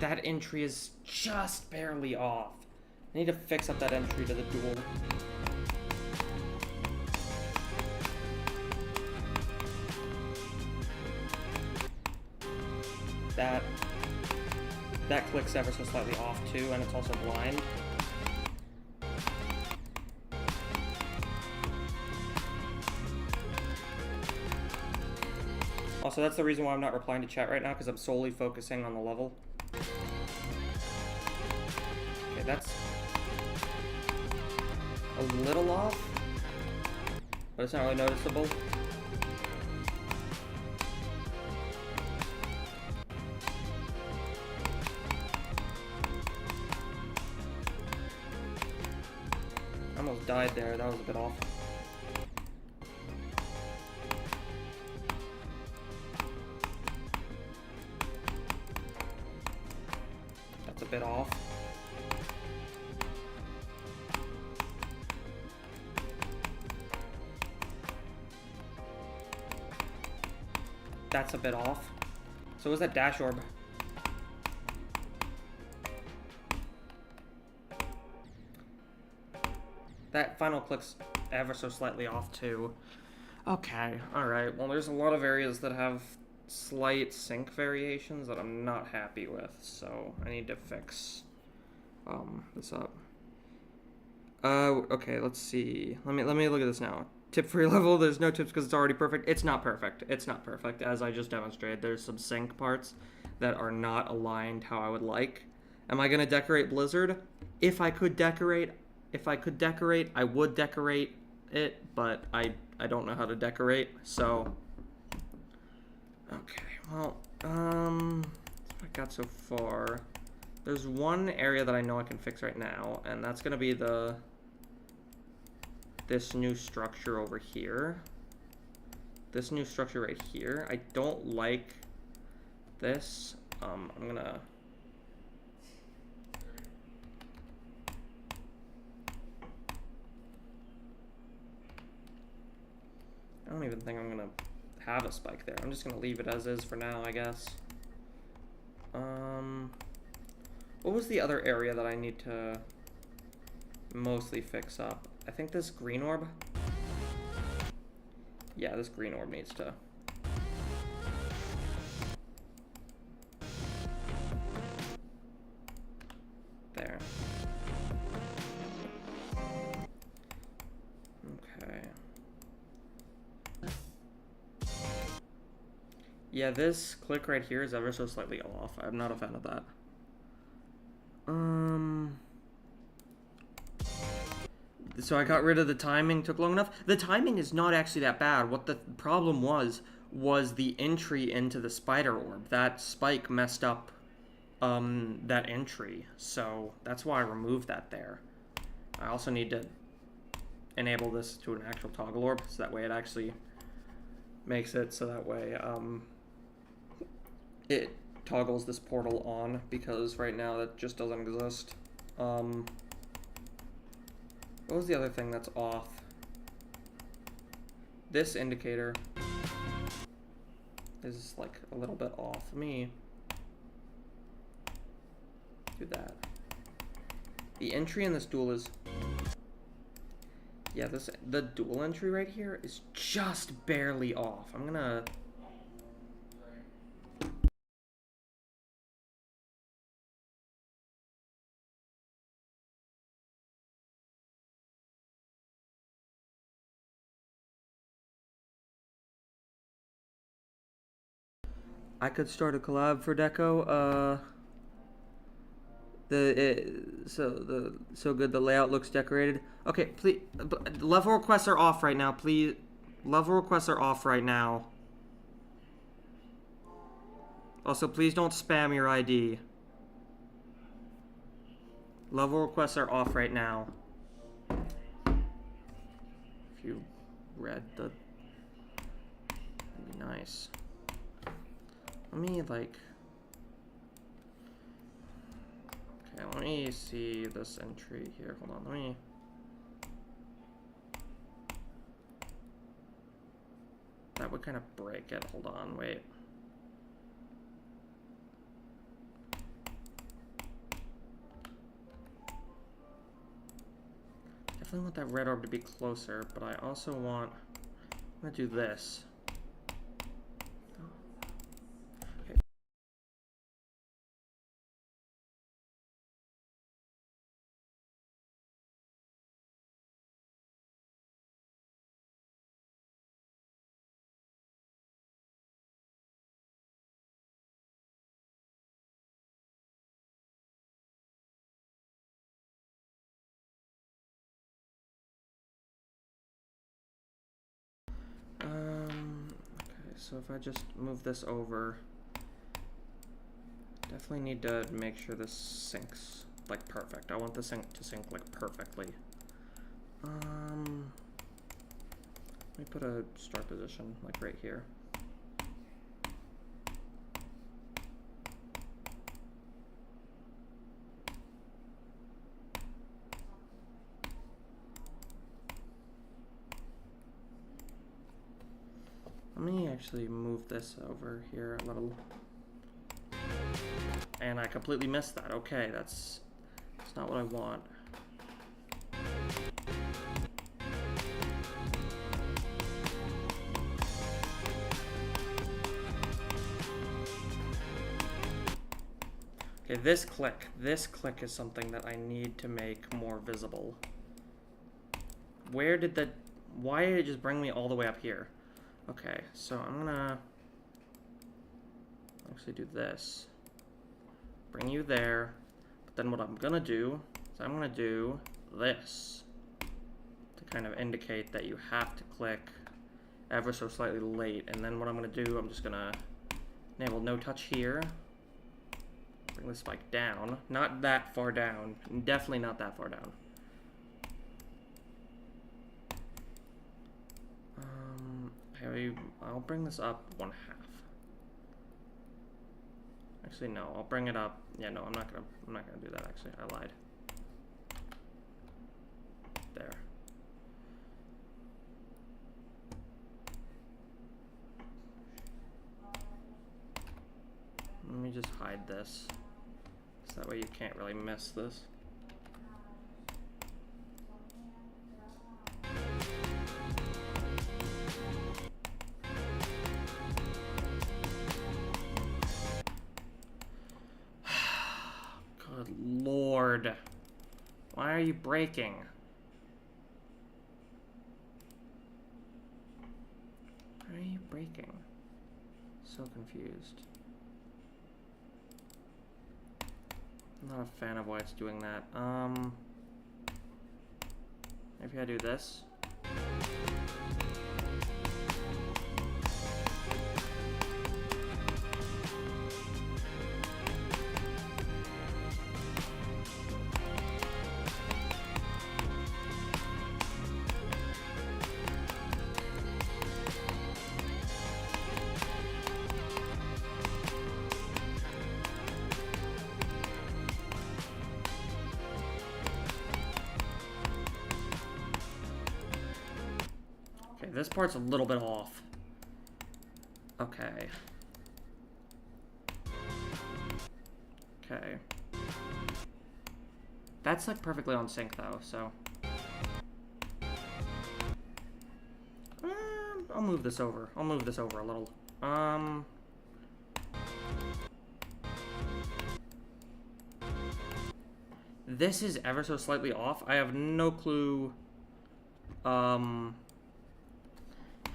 That entry is just barely off. I need to fix up that entry to the duel. That clicks ever so slightly off too, and it's also blind. Also, that's the reason why I'm not replying to chat right now, because I'm solely focusing on the level. Okay, that's a little off, but it's not really noticeable. I almost died there, that was a bit off. That's a bit off. That's a bit off. So was that dash orb? That final click's ever so slightly off too. Okay, alright. Well, there's a lot of areas that have slight sync variations that I'm not happy with, so I need to fix this up. Okay, let's see. Let me look at this now. Tip for your level, there's no tips because it's already perfect. It's not perfect. It's not perfect, as I just demonstrated. There's some sync parts that are not aligned how I would like. Am I gonna decorate Blizzard? If I could decorate, I would decorate it, but I don't know how to decorate, so. Okay, well, what I got so far. There's one area that I know I can fix right now, and that's gonna be this new structure over here. This new structure right here. I don't like this. I'm gonna... I don't even think I'm gonna have a spike there. I'm just gonna leave it as is for now, I guess. What was the other area that I need to mostly fix up? I think this green orb. Yeah, this green orb needs to. There. Okay. Yeah, this click right here is ever so slightly off. I'm not a fan of that. So I got rid of the timing, took long enough. The timing is not actually that bad. What the problem was the entry into the spider orb. That spike messed up that entry. So that's why I removed that there. I also need to enable this to an actual toggle orb, so that way it actually makes it so that way it toggles this portal on, because right now that just doesn't exist. What was the other thing that's off? This indicator is like a little bit off. Let me do that. The entry in this duel is... Yeah, the dual entry right here is just barely off. I'm gonna... I could start a collab for Deco. So good. The layout looks decorated. Okay, please. Level requests are off right now. Please, level requests are off right now. Also, please don't spam your ID. Level requests are off right now. If you read the, that'd be nice. Let me like. Okay, let me see this entry here. Hold on, let me. That would kind of break it. Hold on, wait. Definitely want that red orb to be closer, but I also want. I'm gonna do this. so if I just move this over, definitely need to make sure this syncs like perfect. I want the sync to sync like perfectly. Let me put a start position like right here. Let me actually move this over here a little. And I completely missed that. Okay, that's not what I want. Okay, this click is something that I need to make more visible. Why did it just bring me all the way up here? Okay, so I'm gonna actually do this. Bring you there, but then what I'm gonna do is I'm gonna do this to kind of indicate that you have to click ever so slightly late. And then what I'm gonna do, I'm just gonna enable no touch here. Bring the spike down, not that far down, definitely not that far down. I'll bring this up 1/2. Actually, no, I'll bring it up. Yeah, no, I'm not gonna do that. Actually, I lied. There. Let me just hide this, so that way you can't really miss this. Good Lord. Why are you breaking? Why are you breaking? So confused. I'm not a fan of why it's doing that. Maybe I do this. This part's a little bit off. Okay. Okay. That's like perfectly on sync though, so. I'll move this over. I'll move this over a little. This is ever so slightly off. I have no clue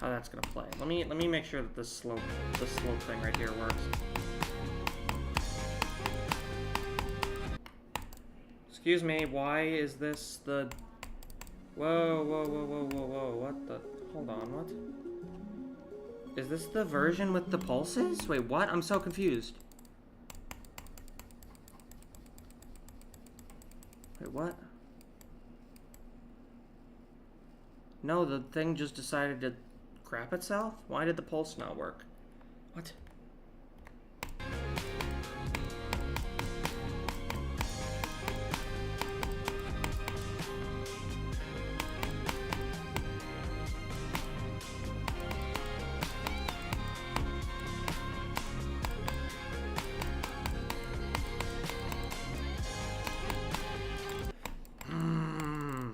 how that's gonna play. Let me make sure that this slope thing right here works. Excuse me, why is this the... Whoa, what the... Hold on, what? Is this the version with the pulses? Wait, what? I'm so confused. Wait, what? No, the thing just decided to crap itself? Why did the pulse not work? What?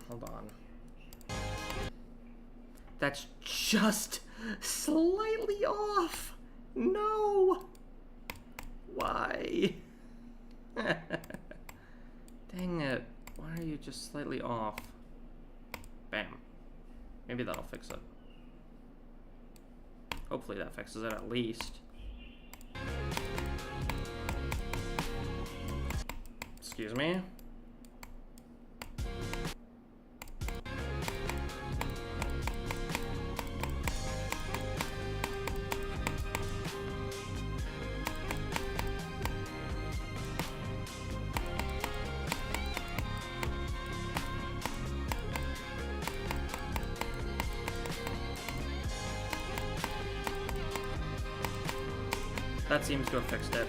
Hold on. That's just slightly off. No. Why? Dang it. Why are you just slightly off? Bam. Maybe that'll fix it. Hopefully that fixes it at least. Excuse me? That seems to have fixed it.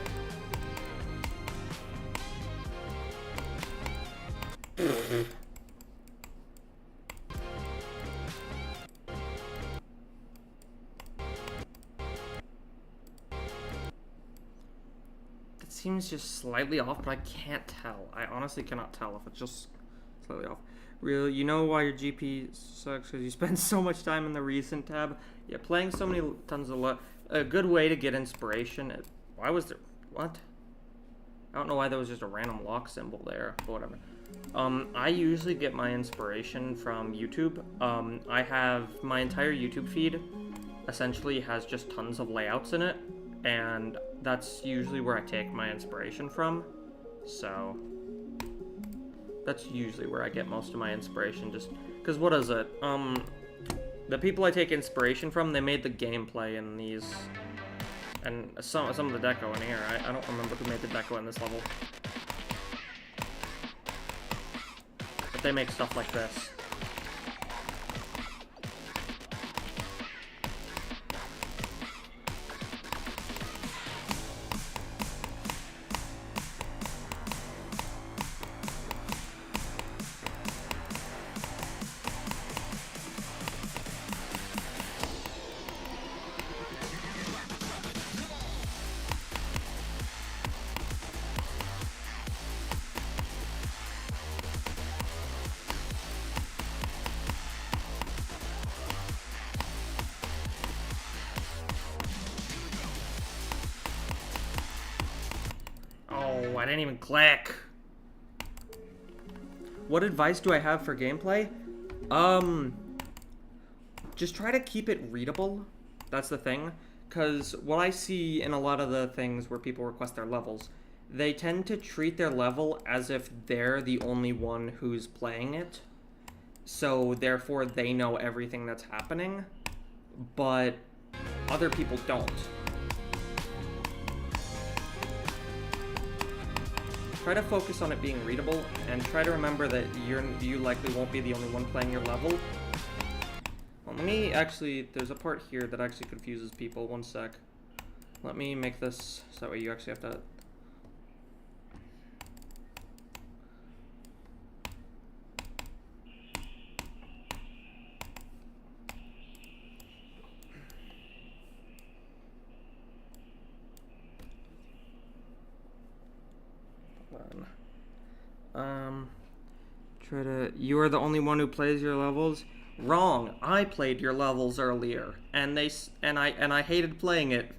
That seems just slightly off, but I can't tell. I honestly cannot tell if it's just slightly off. Really, you know why your GP sucks? Because you spend so much time in the recent tab. Yeah, playing so many tons of a good way to get inspiration. Why was there what? I don't know why there was just a random lock symbol there, but whatever. I usually get my inspiration from YouTube. I have my entire YouTube feed essentially has just tons of layouts in it, and that's usually where I take my inspiration from. So that's usually where I get most of my inspiration, just because what is it? The people I take inspiration from, they made the gameplay in these, and some of the deco in here. I don't remember who made the deco in this level, but they make stuff like this. Oh, I didn't even click. What advice do I have for gameplay? Just try to keep it readable. That's the thing. Because what I see in a lot of the things where people request their levels, they tend to treat their level as if they're the only one who's playing it. So therefore they know everything that's happening, but other people don't. Try to focus on it being readable, and try to remember that you likely won't be the only one playing your level. Well, let me actually, there's a part here that actually confuses people. One sec. Let me make this so that way you actually have to... You are the only one who plays your levels? Wrong. I played your levels earlier, and I hated playing it.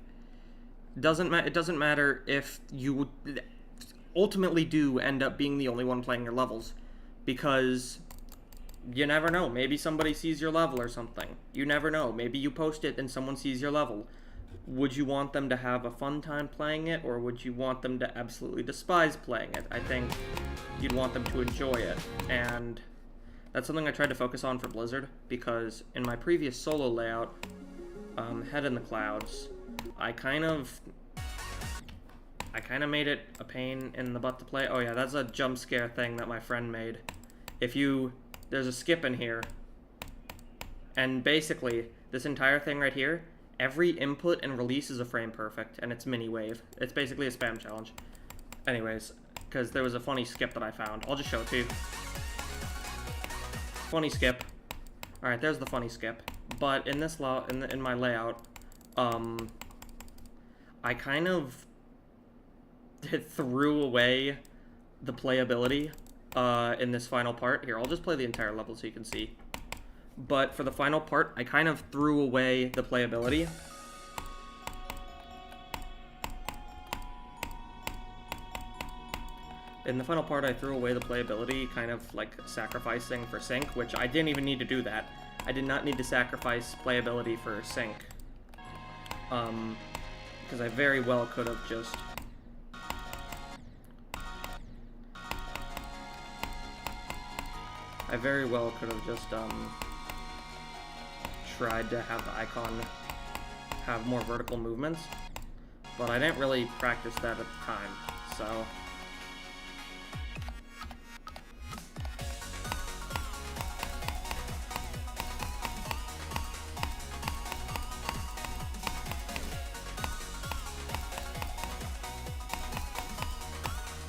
It doesn't matter if you ultimately do end up being the only one playing your levels, because you never know. Maybe somebody sees your level or something. You never know. Maybe you post it and someone sees your level. Would you want them to have a fun time playing it, or would you want them to absolutely despise playing it? I think you'd want them to enjoy it, and that's something I tried to focus on for Blizzard, because in my previous solo layout, Head in the Clouds, I kind of made it a pain in the butt to play. Oh yeah, that's a jump scare thing that my friend made. There's a skip in here, and basically, this entire thing right here, every input and release is a frame perfect, and it's mini wave. It's basically a spam challenge. Anyways, because there was a funny skip that I found. I'll just show it to you. Funny skip. Alright, there's the funny skip. But in this in my layout, I kind of threw away the playability in this final part. Here, I'll just play the entire level so you can see. But for the final part, I kind of threw away the playability. In the final part, I threw away the playability, kind of like sacrificing for sync, which I didn't even need to do that. I did not need to sacrifice playability for sync. Because I very well could have just... tried to have the icon have more vertical movements, but I didn't really practice that at the time, so...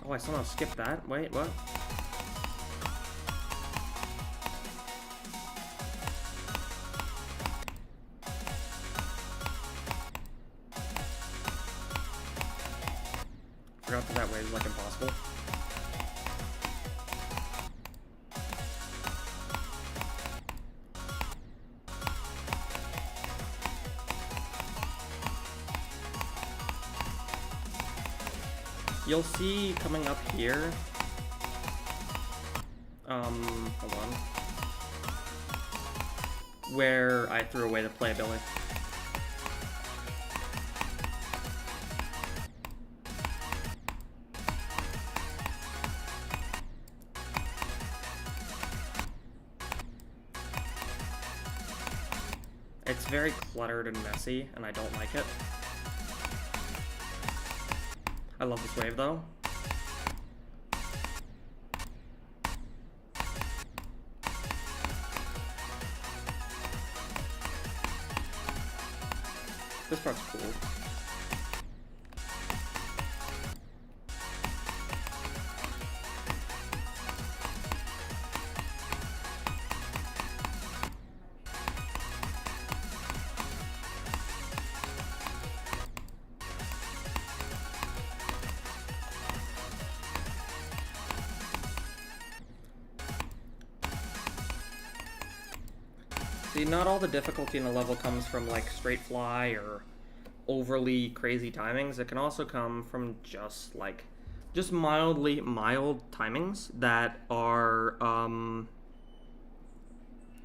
Oh, I somehow skipped that. Wait, what? Forgot that way is like impossible. You'll see coming up here. Hold on. Where I threw away the playability. It's very cluttered and messy, and I don't like it. I love this wave, though. This part's cool. See, not all the difficulty in a level comes from, like, straight fly or overly crazy timings. It can also come from just, like, just mildly mild timings that are,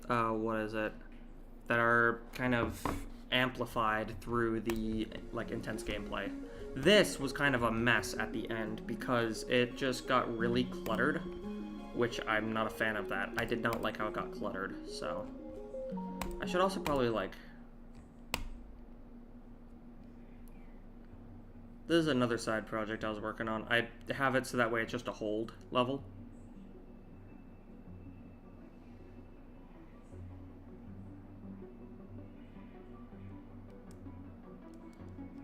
what is it? That are kind of amplified through the, like, intense gameplay. This was kind of a mess at the end because it just got really cluttered, which I'm not a fan of that. I did not like how it got cluttered, so... I should also probably, like... This is another side project I was working on. I have it so that way it's just a hold level.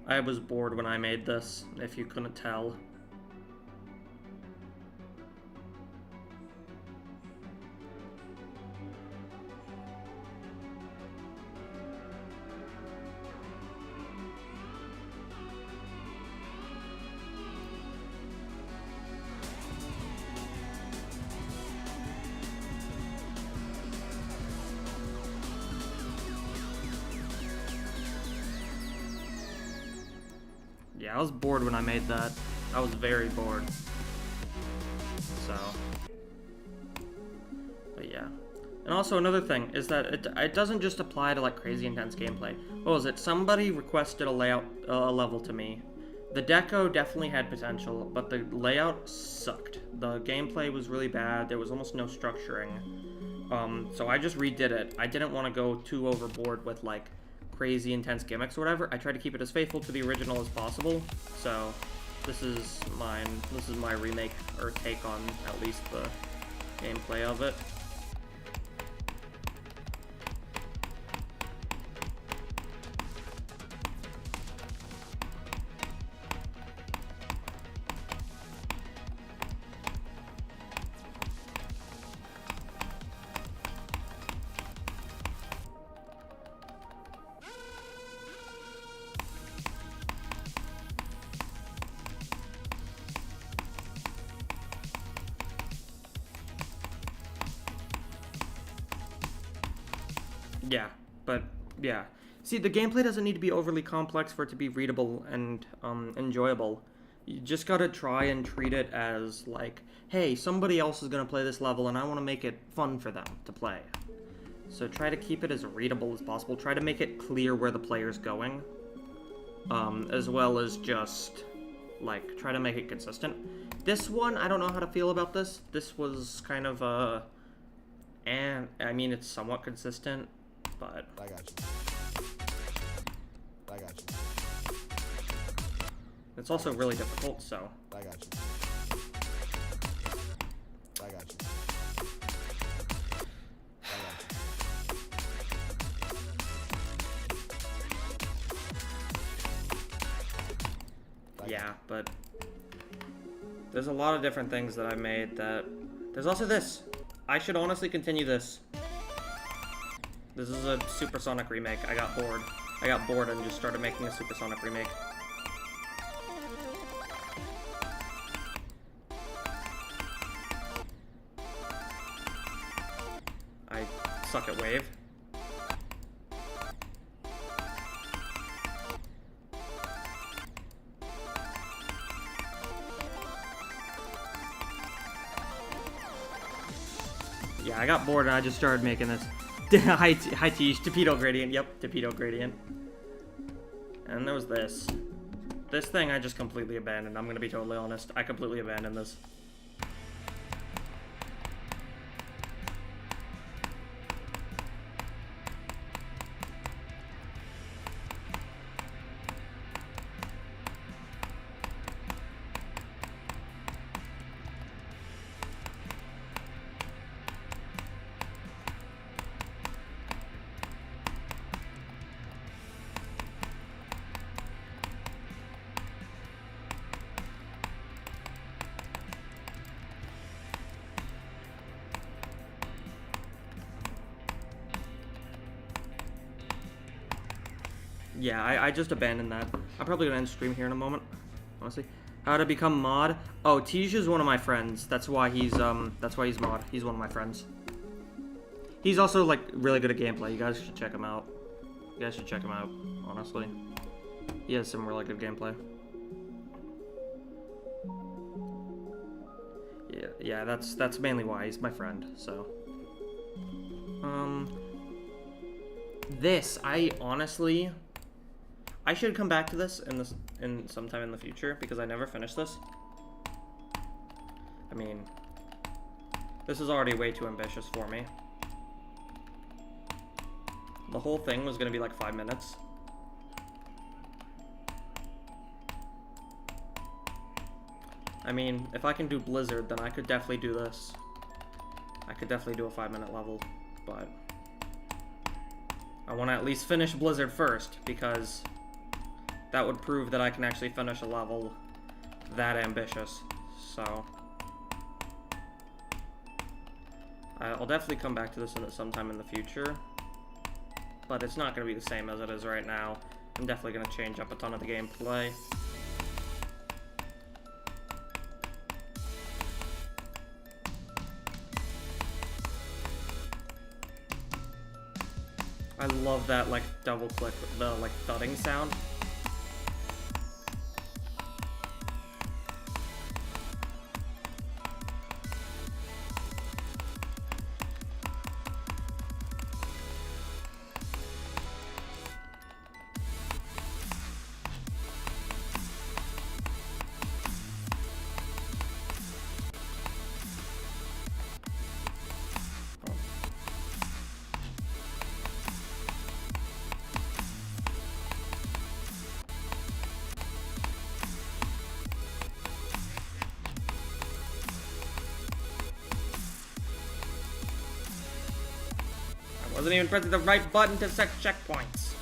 I was bored when I made this, if you couldn't tell. Yeah, I was bored when I made that. I was very bored. So. But yeah. And also another thing is that it doesn't just apply to like crazy intense gameplay. What was it? Somebody requested a layout level to me. The deco definitely had potential, but the layout sucked. The gameplay was really bad. There was almost no structuring. So I just redid it. I didn't want to go too overboard with like crazy intense gimmicks or whatever. I tried to keep it as faithful to the original as possible. So this is mine. This is my remake or take on at least the gameplay of it. Yeah, but yeah. See, the gameplay doesn't need to be overly complex for it to be readable and enjoyable. You just gotta try and treat it as like, hey, somebody else is gonna play this level and I want to make it fun for them to play. So try to keep it as readable as possible. Try to make it clear where the player's going, as well as just like try to make it consistent. This one, I don't know how to feel about this. This was kind of and I mean it's somewhat consistent. But I got you. I got you. It's also really difficult, so. I got you. I got you. Yeah, but There's a lot of different things that I made that... There's also this. I should honestly continue this. This is a Supersonic remake. I got bored. I got bored and just started making a Supersonic remake. I suck at Wave. Yeah, I got bored and I just started making this. High Tiege, Torpedo Gradient. Yep, Torpedo Gradient. And there was this. This thing I just completely abandoned. I'm gonna be totally honest. I completely abandoned this. Yeah, I just abandoned that. I'm probably gonna end stream here in a moment, honestly. How to become mod? Oh, Tiege is one of my friends. That's why he's mod. He's one of my friends. He's also like really good at gameplay. You guys should check him out. You guys should check him out, honestly. He has some really good gameplay. Yeah, that's mainly why he's my friend, so. This, I should come back to this in sometime in the future because I never finished this. I mean, this is already way too ambitious for me. The whole thing was gonna be like 5 minutes. I mean, if I can do Blizzard, then I could definitely do this. I could definitely do a 5-minute level, but I want to at least finish Blizzard first because that would prove that I can actually finish a level that ambitious. So I'll definitely come back to this sometime in the future, but it's not going to be the same as it is right now. I'm definitely going to change up a ton of the gameplay. I love that like double click, the like thudding sound. Wasn't even pressing the right button to set checkpoints.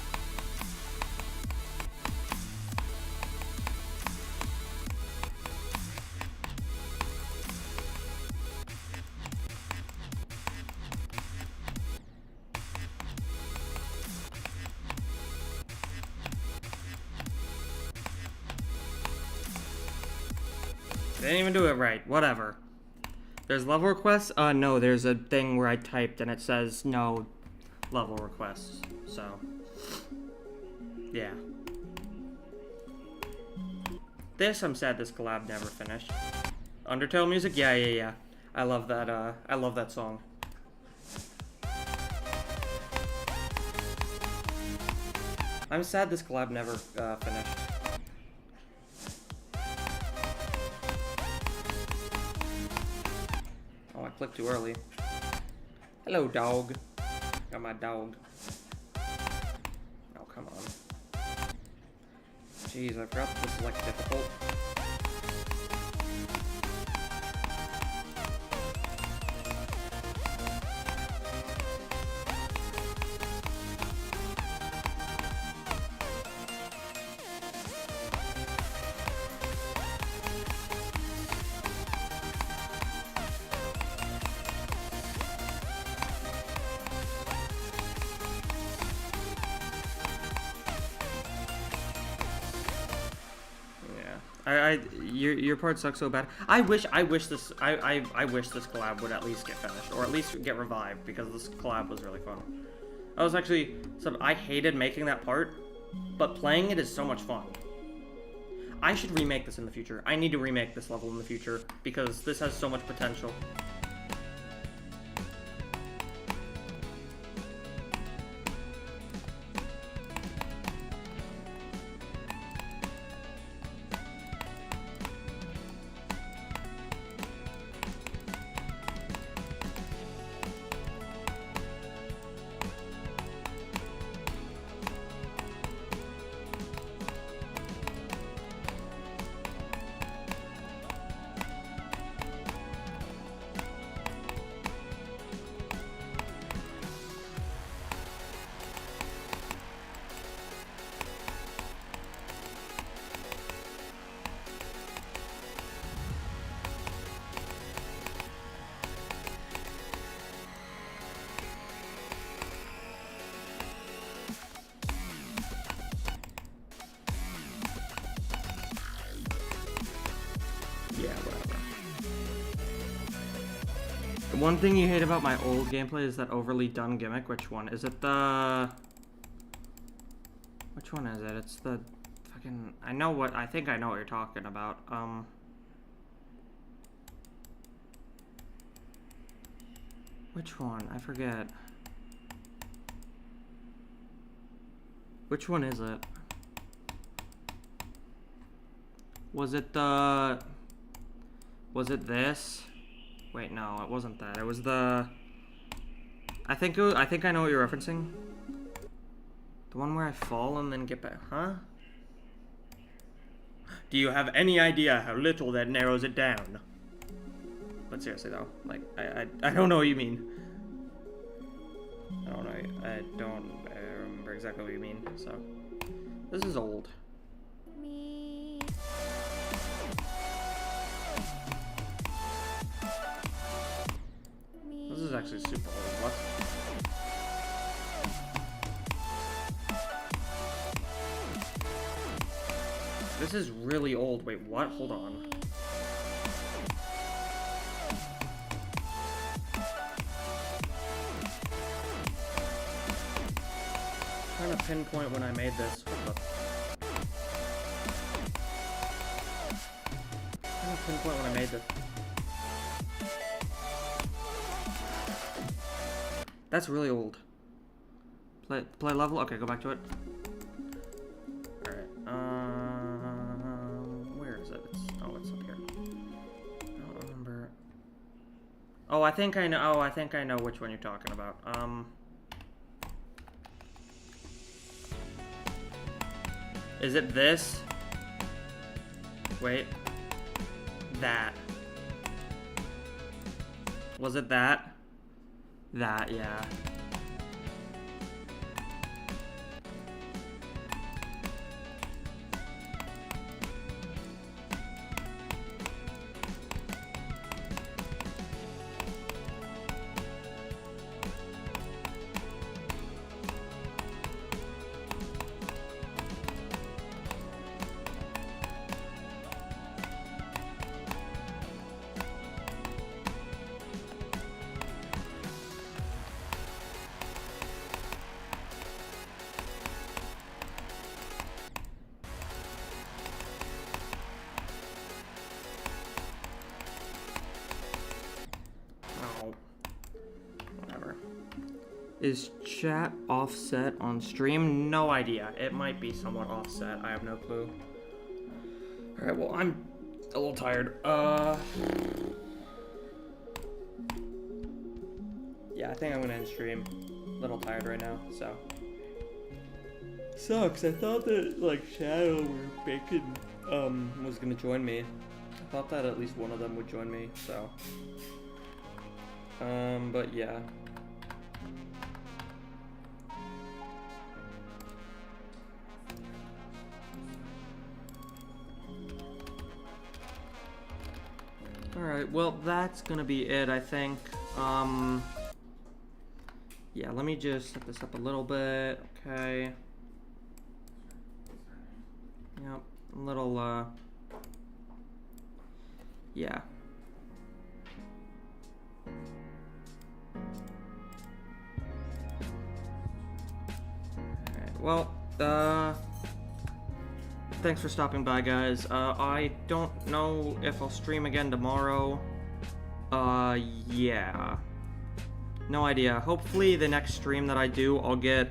Didn't even do it right. Whatever. There's level requests? No, there's a thing where I typed and it says no level requests, so yeah. I'm sad this collab never finished. Undertale music? Yeah. I love that song. I'm sad this collab never finished. Oh, I clicked too early. Hello, dog. Got my dog. Oh, come on. Jeez, I forgot that this is like difficult. Your part sucks so bad. I wish this collab would at least get finished, or at least get revived, because this collab was really fun. I was actually, I hated making that part, but playing it is so much fun. I should remake this in the future. I need to remake this level in the future, because this has so much potential. Yeah, whatever. The one thing you hate about my old gameplay is that overly done gimmick. Which one? Is it the... Which one is it? It's the fucking... I think I know what you're talking about. Which one? I forget. Which one is it? Was it the... Was it this? Wait, no, it wasn't that. It was the... I think I know what you're referencing. The one where I fall and then get back, huh? Do you have any idea how little that narrows it down? But seriously though, like, I don't know what you mean. I don't know, I don't remember exactly what you mean, so. This is old. This is actually super old. What? This is really old. Wait, what? Hold on. I'm trying to pinpoint when I made this. I'm trying to pinpoint when I made this. That's really old. Play level? Okay, go back to it. Alright, where is it? It's up here. I don't remember. Oh, I think I know which one you're talking about. Is it this? Wait. That. Was it that? That, yeah. Is chat offset on stream? No idea. It might be somewhat offset. I have no clue. Alright, well, I'm a little tired. Yeah, I think I'm gonna end stream. A little tired right now, so. Sucks. I thought that, like, Shadow or Bacon, was gonna join me. I thought that at least one of them would join me, so. But yeah. Alright, well, that's gonna be it, I think. Yeah, let me just set this up a little bit, okay. Yep, a little, yeah. Alright, well, thanks for stopping by, guys. I don't know if I'll stream again tomorrow. Yeah. No idea. Hopefully the next stream that I do, I'll get,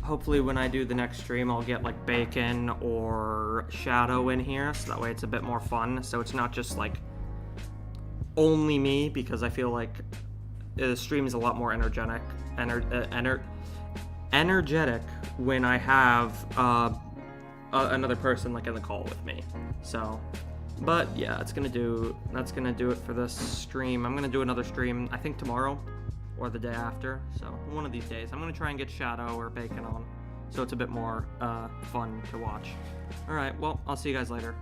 hopefully when I do the next stream, I'll get, like, Bacon or Shadow in here, so that way it's a bit more fun, so it's not just, like, only me, because I feel like the stream is a lot more energetic when I have, another person, like, in the call with me, so... But yeah, that's gonna do it for this stream. I'm gonna do another stream, I think tomorrow or the day after. So one of these days, I'm gonna try and get Shadow or Bacon on, so it's a bit more fun to watch. All right, well, I'll see you guys later.